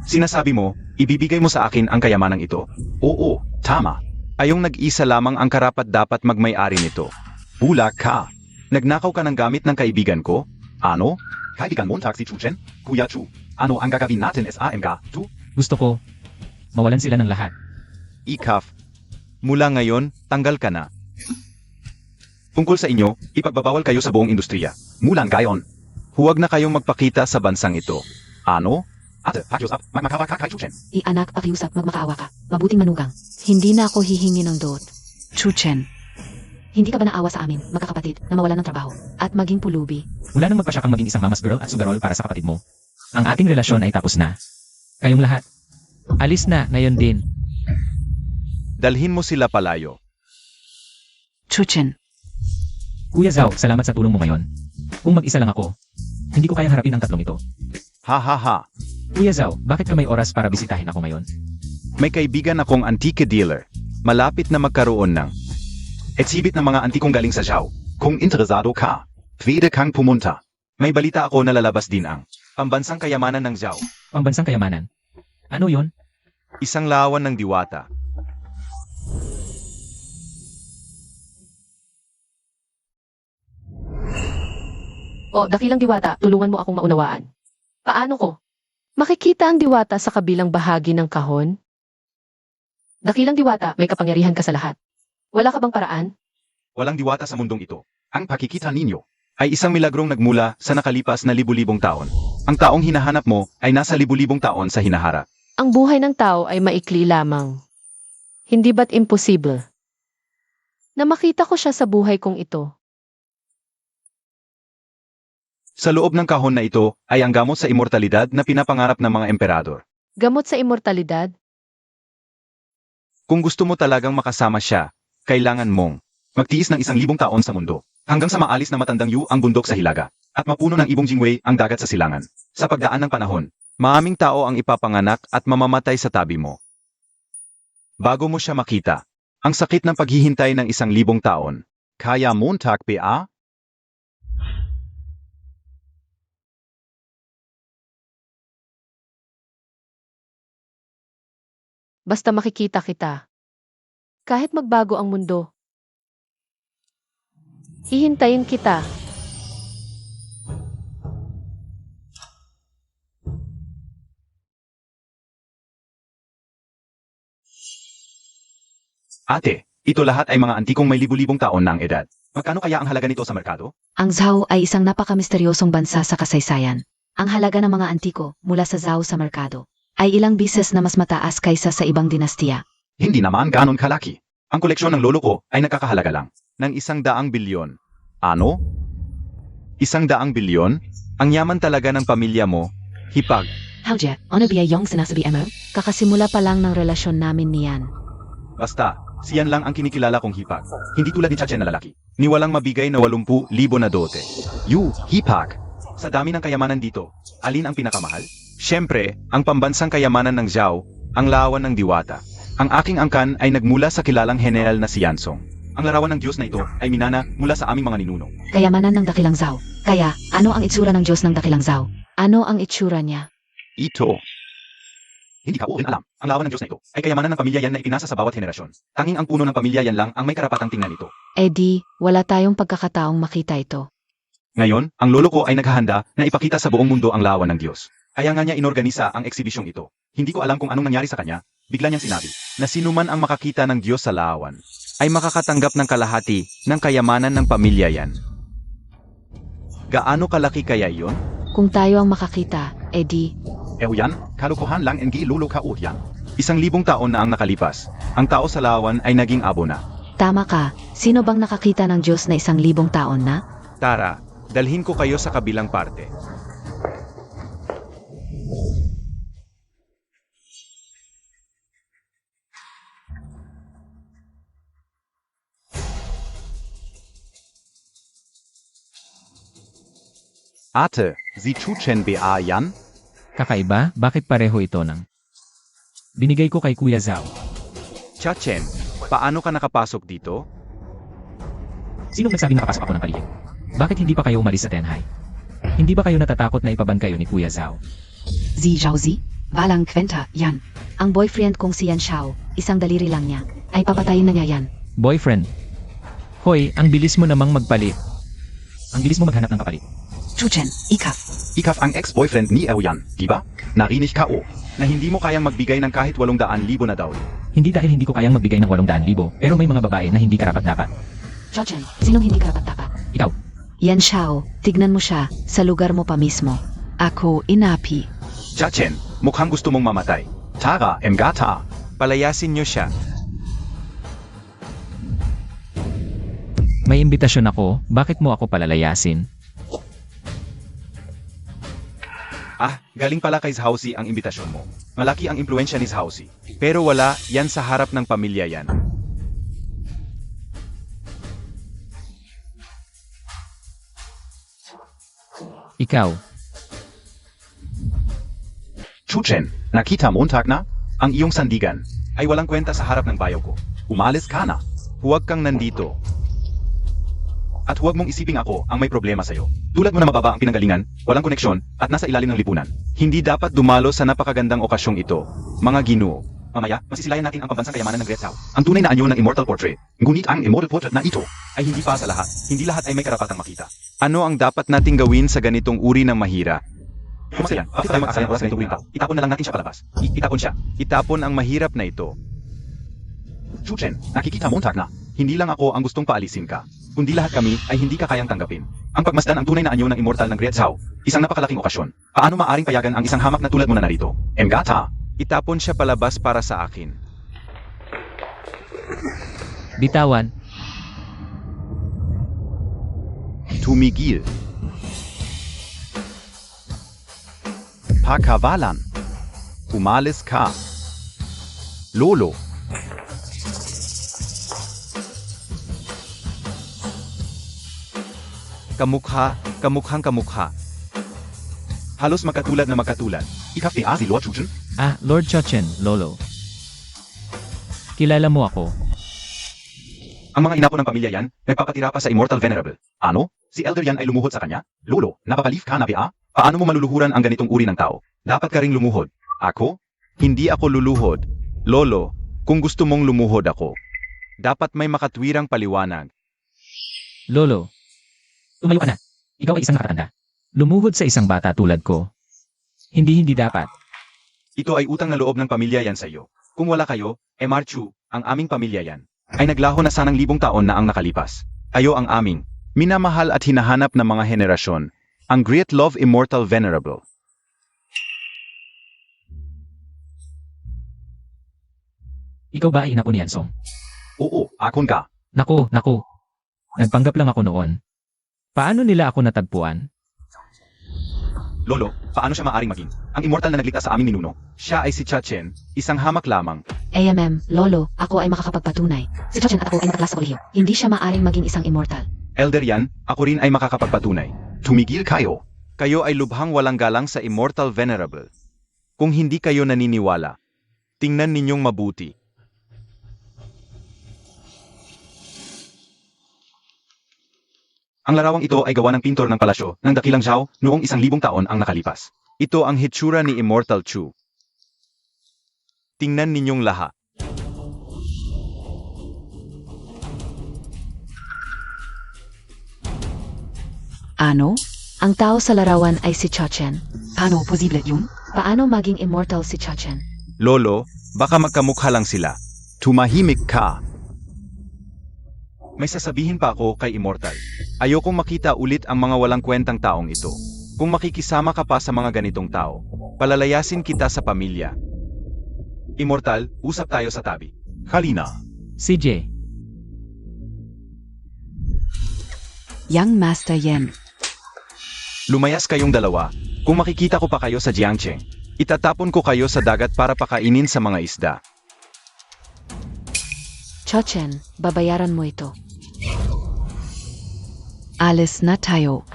Sinasabi mo, ibibigay mo sa akin ang kayamanang ito. Oo, tama. Ayong nag-isa lamang ang karapat-dapat magmay-ari nito. Bula ka. Nagnakaw ka ng gamit ng kaibigan ko? Ano? Kaibigan mo si Chuchen? Kuya Chu, ano ang gagawin natin SAMG? Tu? Gusto ko, mawalan sila ng lahat. Ikaf. Mula ngayon, tanggal ka na. Tungkol sa inyo, ipagbabawal kayo sa buong industriya. Mulan gayon. Huwag na kayong magpakita sa bansang ito. Ano? Ate, pakiusap, magmakawa ka kay Chuchen. Ianak, pakiusap, magmakaawa ka. Mabuting manugang. Hindi na ako hihingi ng dot. Chuchen. Hindi ka ba naawa sa amin, magkakapatid, na mawalan ng trabaho, at maging pulubi? Mula nang magpasya kang maging isang mama's girl at sugarol para sa kapatid mo, ang ating relasyon ay tapos na. Kayong lahat. Alis na, ngayon din. Dalhin mo sila palayo. Chuchen. Kuya Zhao, salamat sa tulong mo ngayon. Kung mag-isa lang ako, hindi ko kayang harapin ang tatlong ito. Ha ha ha. Kuya Zhao, bakit ka may oras para bisitahin ako ngayon? May kaibigan akong antique dealer. Malapit na magkaroon ng Exhibit ng mga antikong galing sa Zhao. Kung interesado ka, pwede kang pumunta. May balita ako na lalabas din ang pambansang kayamanan ng Zhao. Pambansang kayamanan. Ano yon? isang lawan ng diwata. O, dakilang diwata, tulungan mo akong maunawaan. Paano ko? Makikita ang diwata sa kabilang bahagi ng kahon? Dakilang diwata, may kapangyarihan ka sa lahat. Wala ka bang paraan? Walang diwata sa mundong ito. Ang pakikita ninyo. Ay isang milagrong nagmula sa nakalipas na libu-libong taon. Ang taong hinahanap mo ay nasa libu-libong taon sa hinaharap. Ang buhay ng tao ay maikli lamang. Hindi ba't imposible? Na makita ko siya sa buhay kong ito. Sa loob ng kahon na ito ay ang gamot sa immortalidad na pinapangarap ng mga emperador. Gamot sa immortalidad? Kung gusto mo talagang makasama siya, kailangan mong Magtiis ng 1,000 taon sa mundo. Hanggang sa maalis na matandang Yu ang bundok sa Hilaga. At mapuno ng ibong Jingwei ang dagat sa silangan. Sa pagdaan ng panahon, maaming tao ang ipapanganak at mamamatay sa tabi mo. Bago mo siya makita, ang sakit ng paghihintay ng 1,000 taon. Kaya Montag PA? Basta makikita kita. Kahit magbago ang mundo. Hihintayin kita. ate, ito lahat ay mga antikong may libu-libong taon na ang edad. Magkano kaya ang halaga nito sa merkado? Ang Zhao ay isang napaka-misteryosong bansa sa kasaysayan. Ang halaga ng mga antiko mula sa Zhao sa merkado ay ilang bises na mas mataas kaysa sa ibang dinastiya. Hindi naman ganon kalaki. Ang koleksyon ng lolo ko ay nakakahalaga lang. Ng 100 bilyon. Ano? 100 bilyon? Ang yaman talaga ng pamilya mo. Hipag. Howje, ano ba yung sinasabi mo? Kakasimula pa lang ng relasyon namin niyan. Basta, siyan lang ang kinikilala kong hipag. Hindi tulad ni Chachen na lalaki. Ni walang mabigay na 80,000 na dote. Yu, hipag. Sa dami ng kayamanan dito, alin ang pinakamahal? Siyempre, ang pambansang kayamanan ng Zhao, ang larawan ng diwata. Ang aking angkan ay nagmula sa kilalang general na si Yansong. Ang larawan ng Diyos na ito ay minana mula sa aming mga ninuno. Kayamanan ng dakilang Zhao. Kaya, ano ang itsura ng Diyos ng dakilang Zhao? Ano ang itsura niya? Ito. Hindi ka rin alam. Ang larawan ng Diyos na ito ay kayamanan ng pamilya yan na ipinasa sa bawat henerasyon. Tanging ang puno ng pamilya yan lang ang may karapatang tingnan ito. Di, wala tayong pagkakataong makita ito. Ngayon, ang lolo ko ay naghahanda na ipakita sa buong mundo ang larawan ng Diyos. Kaya nga niya inorganisa ang eksibisyong ito. Hindi ko alam kung anong nangyari sa kanya. Bigla niyang sinabi. Na sinuman ang makakita ng Diyos sa larawan, ay makakatanggap ng kalahati ng kayamanan ng pamilya yan. Gaano kalaki kaya iyon? Kung tayo ang makakita, di, Yan, kalokohan lang ang lolo ka yan. 1,000 taon na ang nakalipas. Ang tao sa larawan ay naging abo na. tama ka. Sino bang nakakita ng Diyos na 1,000 taon na? Tara, dalhin ko kayo sa kabilang parte. Ate, si Chuchen ba yan? Kakaiba, bakit pareho ito ng binigay ko kay Kuya Zhao? Chachen, paano ka nakapasok dito? Sinong nagsabing nakapasok ako ng paligid? Bakit hindi pa kayo umalis sa Tenhai? Hindi ba kayo natatakot na ipaban kayo ni Kuya Zhao? Zhao, balang kwenta, yan. Ang boyfriend kong si Yan Xiao, isang daliri lang niya, ay papatayin na niya yan. Boyfriend. Hoy, ang bilis mo namang magpalit. Ang bilis mo maghanap ng kapalit. Chuchen, ikaf. Ikaf ang ex-boyfriend ni yan, di ba? Narinig ka na hindi mo kayang magbigay ng kahit 800,000 na daw. Hindi dahil hindi ko kayang magbigay ng 800,000, pero may mga babae na hindi karapat-dapat. Chuchen, sinong hindi karapat-dapat? Ikaw. Yan Xiao, tignan mo siya, sa lugar mo pa mismo. Ako, inapi. Chachen, mukhang gusto mong mamatay. Tara, emgata. Palayasin niyo siya. May imbitasyon ako, bakit mo ako palalayasin? Galing pala kay Zhao-si ang imbitasyon mo. Malaki ang impluensya ni Zhao-si. Pero wala, yan sa harap ng pamilya yan. Ikaw. Chuchen, nakita Montag na? Ang iyong sandigan ay walang kwenta sa harap ng bayaw ko. Umalis ka na. Huwag kang nandito. At huwag mong isiping ako ang may problema sa'yo. Tulad mo na mababa ang pinanggalingan, walang koneksyon, at nasa ilalim ng lipunan. Hindi dapat dumalo sa napakagandang okasyong ito. Mga ginoo. Mamaya, masisilayan natin ang pambansang kayamanan ng Great Zhao. Ang tunay na anyo ng Immortal Portrait. Ngunit ang Immortal Portrait na ito ay hindi pa sa lahat. Hindi lahat ay may karapatang makita. Ano ang dapat nating gawin sa ganitong uri ng mahira? Kumasayan, bakit tayo mag-asayang oras sa ganitong tao? Itapon na lang natin siya palabas. Itapon siya. Itapon ang mahirap na ito. Chuchen, nakikita Montag na. Hindi lang ako ang gustong paalisin ka, kundi lahat kami ay hindi ka kayang tanggapin. Ang pagmasdan ang tunay na anyo ng immortal ng Great Zhao, isang napakalaking okasyon. Paano maaring payagan ang isang hamak na tulad mo na narito? Emgata! Itapon siya palabas para sa akin. Bitawan. Tumigil. Pakawalan. Umalis ka. Lolo. Kamukhang kamukha. Halos magkatulad na magkatulad. Ikaw si Lord Chuchen? Lord Chuchen, Lolo. Kilala mo ako. Ang mga inapo ng pamilya yan, nagpapatira pa sa Immortal Venerable. Ano? Si Elder yan ay lumuhod sa kanya? Lolo, napapalif ka na ba? Paano mo maluluhuran ang ganitong uri ng tao? Dapat ka ring lumuhod. Ako? Hindi ako luluhod. Lolo, kung gusto mong lumuhod ako, dapat may makatwirang paliwanag. Lolo. Tumayo ka na. Ikaw ay isang nakatanda. Lumuhod sa isang bata tulad ko. Hindi dapat. Ito ay utang na loob ng pamilya yan sa iyo. Kung wala kayo, Marchu, ang aming pamilya yan, ay naglaho na sanang 1,000 taon na ang nakalipas. Kayo ang aming Minamahal at hinahanap ng mga henerasyon, ang Great Love Immortal Venerable. Ikaw ba ay inapo ni Yansong? Oo, akon ka. Naku. Nagpanggap lang ako noon. Paano nila ako natagpuan? Lolo, paano siya maaring maging ang immortal na nagligtas sa aming ninuno? Siya ay si Chachen, isang hamak lamang. Lolo, ako ay makakapagpatunay. Si Chuchen at ako ay nakaklas sa kolehiyo. Hindi siya maaring maging isang immortal. Elder yan, ako rin ay makakapagpatunay. Tumigil kayo. Kayo ay lubhang walang galang sa Immortal Venerable. Kung hindi kayo naniniwala, tingnan ninyong mabuti. Ang larawang ito ay gawa ng pintor ng palasyo ng Dakilang Zhao noong 1,000 taon ang nakalipas. Ito ang hitsura ni Immortal Chu. Tingnan ninyong lahat. Ano? Ang tao sa larawan ay si Chachen. Paano posible yun? Paano maging immortal si Chachen? Lolo, baka magkamukha lang sila. Tumahimik ka. May sasabihin pa ako kay Immortal. Ayokong makita ulit ang mga walang kwentang taong ito. Kung makikisama ka pa sa mga ganitong tao, palalayasin kita sa pamilya. Immortal, usap tayo sa tabi. Halina. CJ, Young Master Yen. Lumayas kayong dalawa. Kung makikita ko pa kayo sa Jiangcheng, Itatapon ko kayo sa dagat para pakainin sa mga isda. Chachen, babayaran mo ito. Alis na tayo.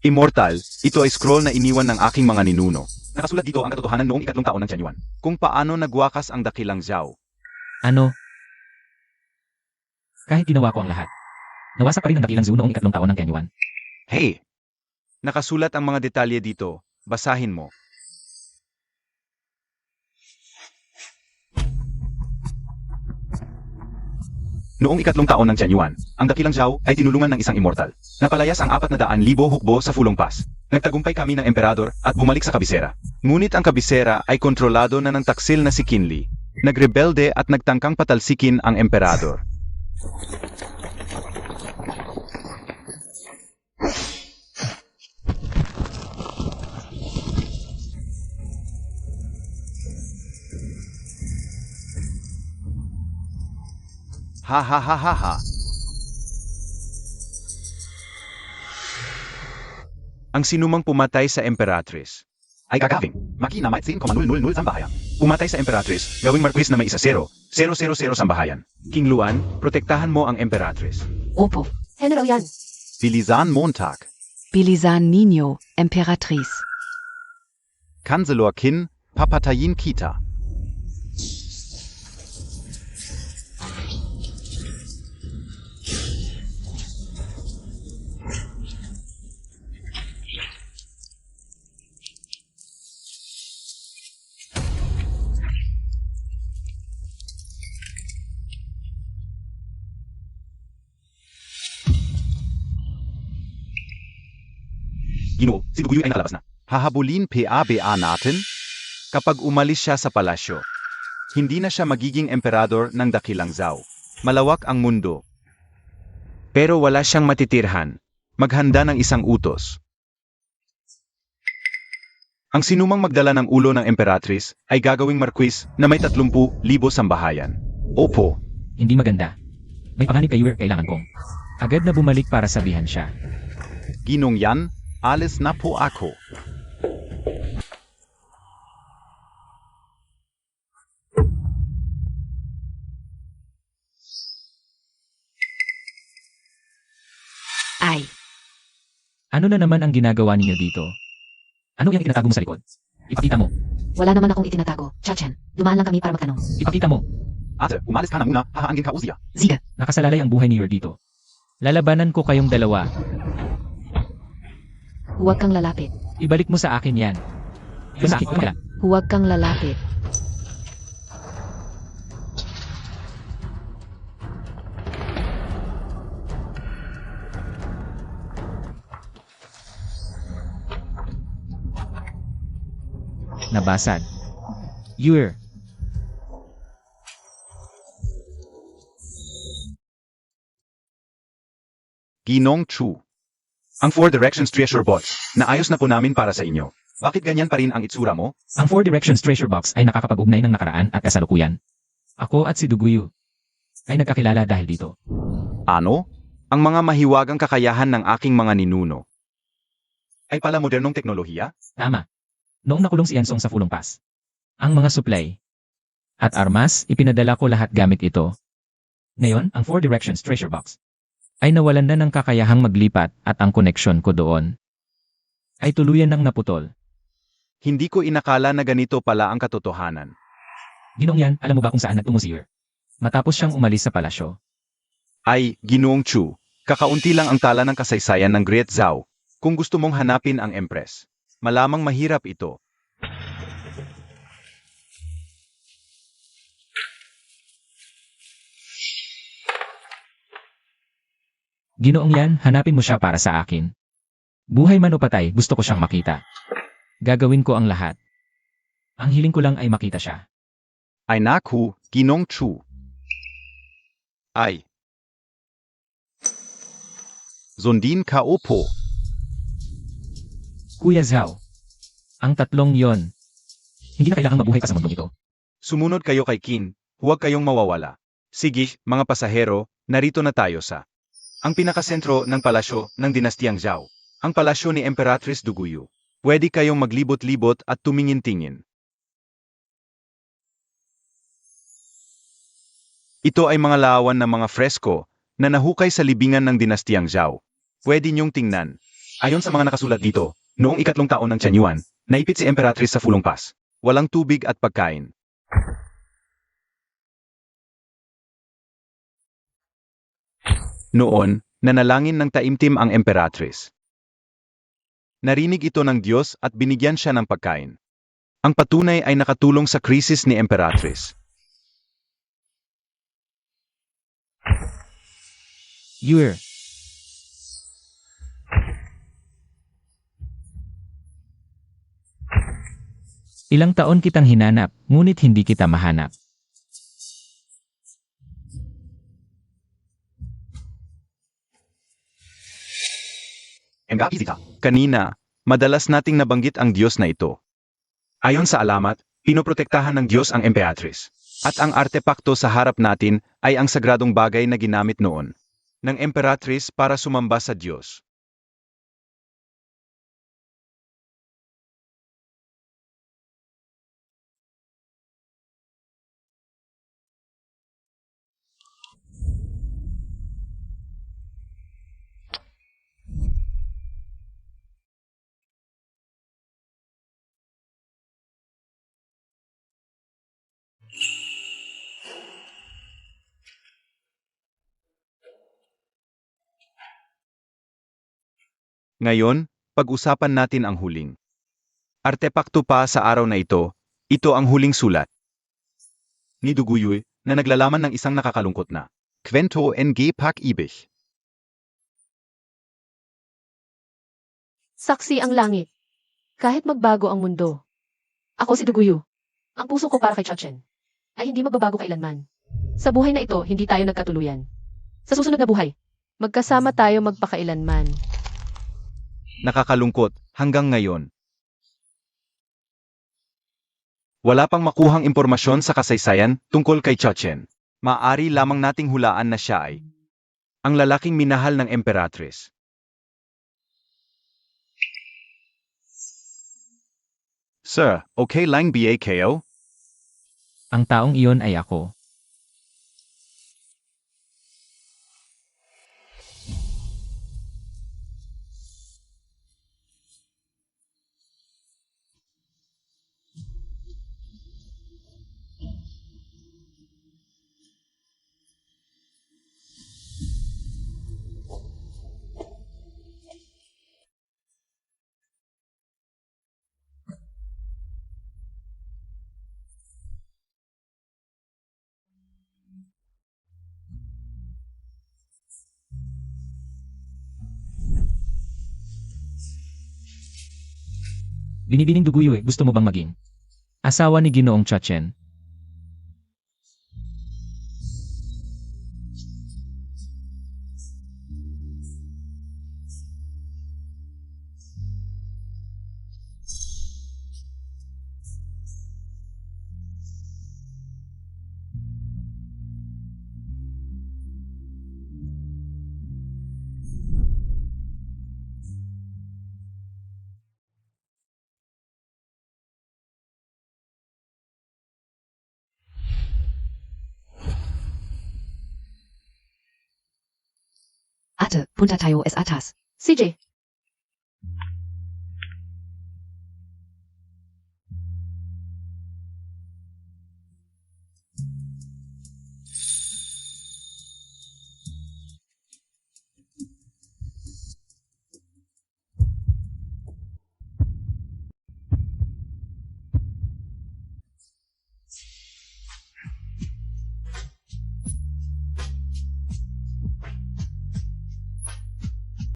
Immortal, ito ay scroll na iniwan ng aking mga ninuno. nakasulat dito ang katotohanan noong 3 taon ng Tianyuan. Kung paano nagwakas ang Dakilang Zhao. ano? Kahit ginawa ko ang lahat. Nawasak pa rin ang Dakilang Zoo noong 3 taon ng Tianyuan. Hey! Nakasulat ang mga detalye dito. Basahin mo. Noong 3 taon ng Tianyuan, ang Dakilang Zhao ay tinulungan ng isang immortal. Napalayas ang 400,000 hukbo sa Fulong Pass. Nagtagumpay kami ng emperador at bumalik sa kabisera. Ngunit ang kabisera ay kontrolado na ng taksil na si Qinli. Nagrebelde at nagtangkang patalsikin ang emperador. Ha ha ha ha ha. Ang sinumang pumatay sa Emperatrice. Ay gagawing, makina may 10,000 sambahayan. Pumatay sa Emperatrice, gawing Marquis na may 10,000 sambahayan. King Luan, protektahan mo ang Emperatrice. Opo. General yan. Bilisan Montag. Bilisan Ninyo, Emperatrice. Kanselor Qin, papatayin kita. Ginoo, si Duguyo ay nakalabas na. Hahabulin PABA natin? Kapag umalis siya sa palasyo, hindi na siya magiging emperador ng Dakilang Zhao. Malawak ang mundo. Pero wala siyang matitirhan. Maghanda ng isang utos. Ang sinumang magdala ng ulo ng Emperatrice ay gagawing Marquis na may 30,000 sambahayan. Opo. Hindi maganda. May panganib kay Yuer kailangan kong. Agad na bumalik para sabihan siya. Ginong yan, alis na po ako. Ay. Ano na naman ang ginagawa ninyo dito? Ano yung itinatago mo sa likod? Ipakita mo. Wala naman akong itinatago. Chachen, dumaan lang kami para magtanong. Ipakita mo. Ate, umalis ka na muna, hahaangin ka Uzia. Siga. Nakasalalay ang buhay ni Yuer dito. Lalabanan ko kayong dalawa. Huwag kang lalapit. Ibalik mo sa akin yan. Ito sa akin. Kumala. Huwag kang lalapit. Nabasag. Yuer. Ginong Chu. Ang 4 Directions Treasure Box, naayos na po namin para sa inyo. Bakit ganyan pa rin ang itsura mo? Ang 4 Directions Treasure Box ay nakakapag-ugnay ng nakaraan at kasalukuyan. Ako at si Duguyu ay nagkakilala dahil dito. Ano? Ang mga mahiwagang kakayahan ng aking mga ninuno. Ay pala modernong teknolohiya? Tama. Noong nakulong si Yansong sa Fulong Pass, ang mga supply At armas, ipinadala ko lahat gamit ito. Ngayon, ang Four Directions Treasure Box ay nawalan na ng kakayahang maglipat at ang koneksyon ko doon ay tuluyan ng naputol. Hindi ko inakala na ganito pala ang katotohanan. Ginoong yan, alam mo ba kung saan nagtungo si Yer? Matapos siyang umalis sa palasyo. Ay, Ginoong Chu, kakaunti lang ang tala ng kasaysayan ng Great Zhao. Kung gusto mong hanapin ang Empress, malamang mahirap ito. Ginoong yan, hanapin mo siya para sa akin. Buhay man o patay, gusto ko siyang makita. Gagawin ko ang lahat. Ang hiling ko lang ay makita siya. Ay naku, Ginoong Chu. Ay. Sundin ka opo. Kuya Zhao, ang tatlong yon, hindi na kailangang mabuhay pa sa mundong ito. Sumunod kayo kay Qin, huwag kayong mawawala. Sige, mga pasahero, narito na tayo sa ang pinakasentro ng palasyo ng dinastiyang Zhao, ang palasyo ni Emperatrice Duguyu. Pwede kayong maglibot-libot at tumingin-tingin. Ito ay mga larawan ng mga fresko na nahukay sa libingan ng dinastiyang Zhao. Pwede niyong tingnan. Ayon sa mga nakasulat dito, noong 3 taon ng Chen Yuan, naipit si Emperatrice sa Fulong Pass. Walang tubig at pagkain. Noon, nanalangin ng taimtim ang Emperatrice. Narinig ito ng Diyos at binigyan siya ng pagkain. Ang patunay ay nakatulong sa krisis ni Emperatrice. Yer, ilang taon kitang hinanap, ngunit hindi kita mahanap. Kanina, madalas nating nabanggit ang Diyos na ito. Ayon sa alamat, pinoprotektahan ng Diyos ang Emperatrice. At ang artepakto sa harap natin ay ang sagradong bagay na ginamit noon ng Emperatrice para sumamba sa Diyos. Ngayon, pag-usapan natin ang huling artepakto pa sa araw na ito. Ito ang huling sulat ni Duguyu na naglalaman ng isang nakakalungkot na kwento ng pag-ibig. Saksi ang langit. Kahit magbago ang mundo. Ako si Duguyu. Ang puso ko para kay Chachen ay hindi magbabago kailanman. Sa buhay na ito, hindi tayo nagkatuluyan. Sa susunod na buhay, magkasama tayo magpakailanman. Nakakalungkot hanggang ngayon. Wala pang makuhang impormasyon sa kasaysayan tungkol kay Chachen. Maaari lamang nating hulaan na siya ay ang lalaking minahal ng Emperatrice. Sir, okay lang ba kayo? Ang taong iyon ay ako. Binibining Duguyu, gusto mo bang maging asawa ni Ginoong Chachen? punta tayo es atas. CJ,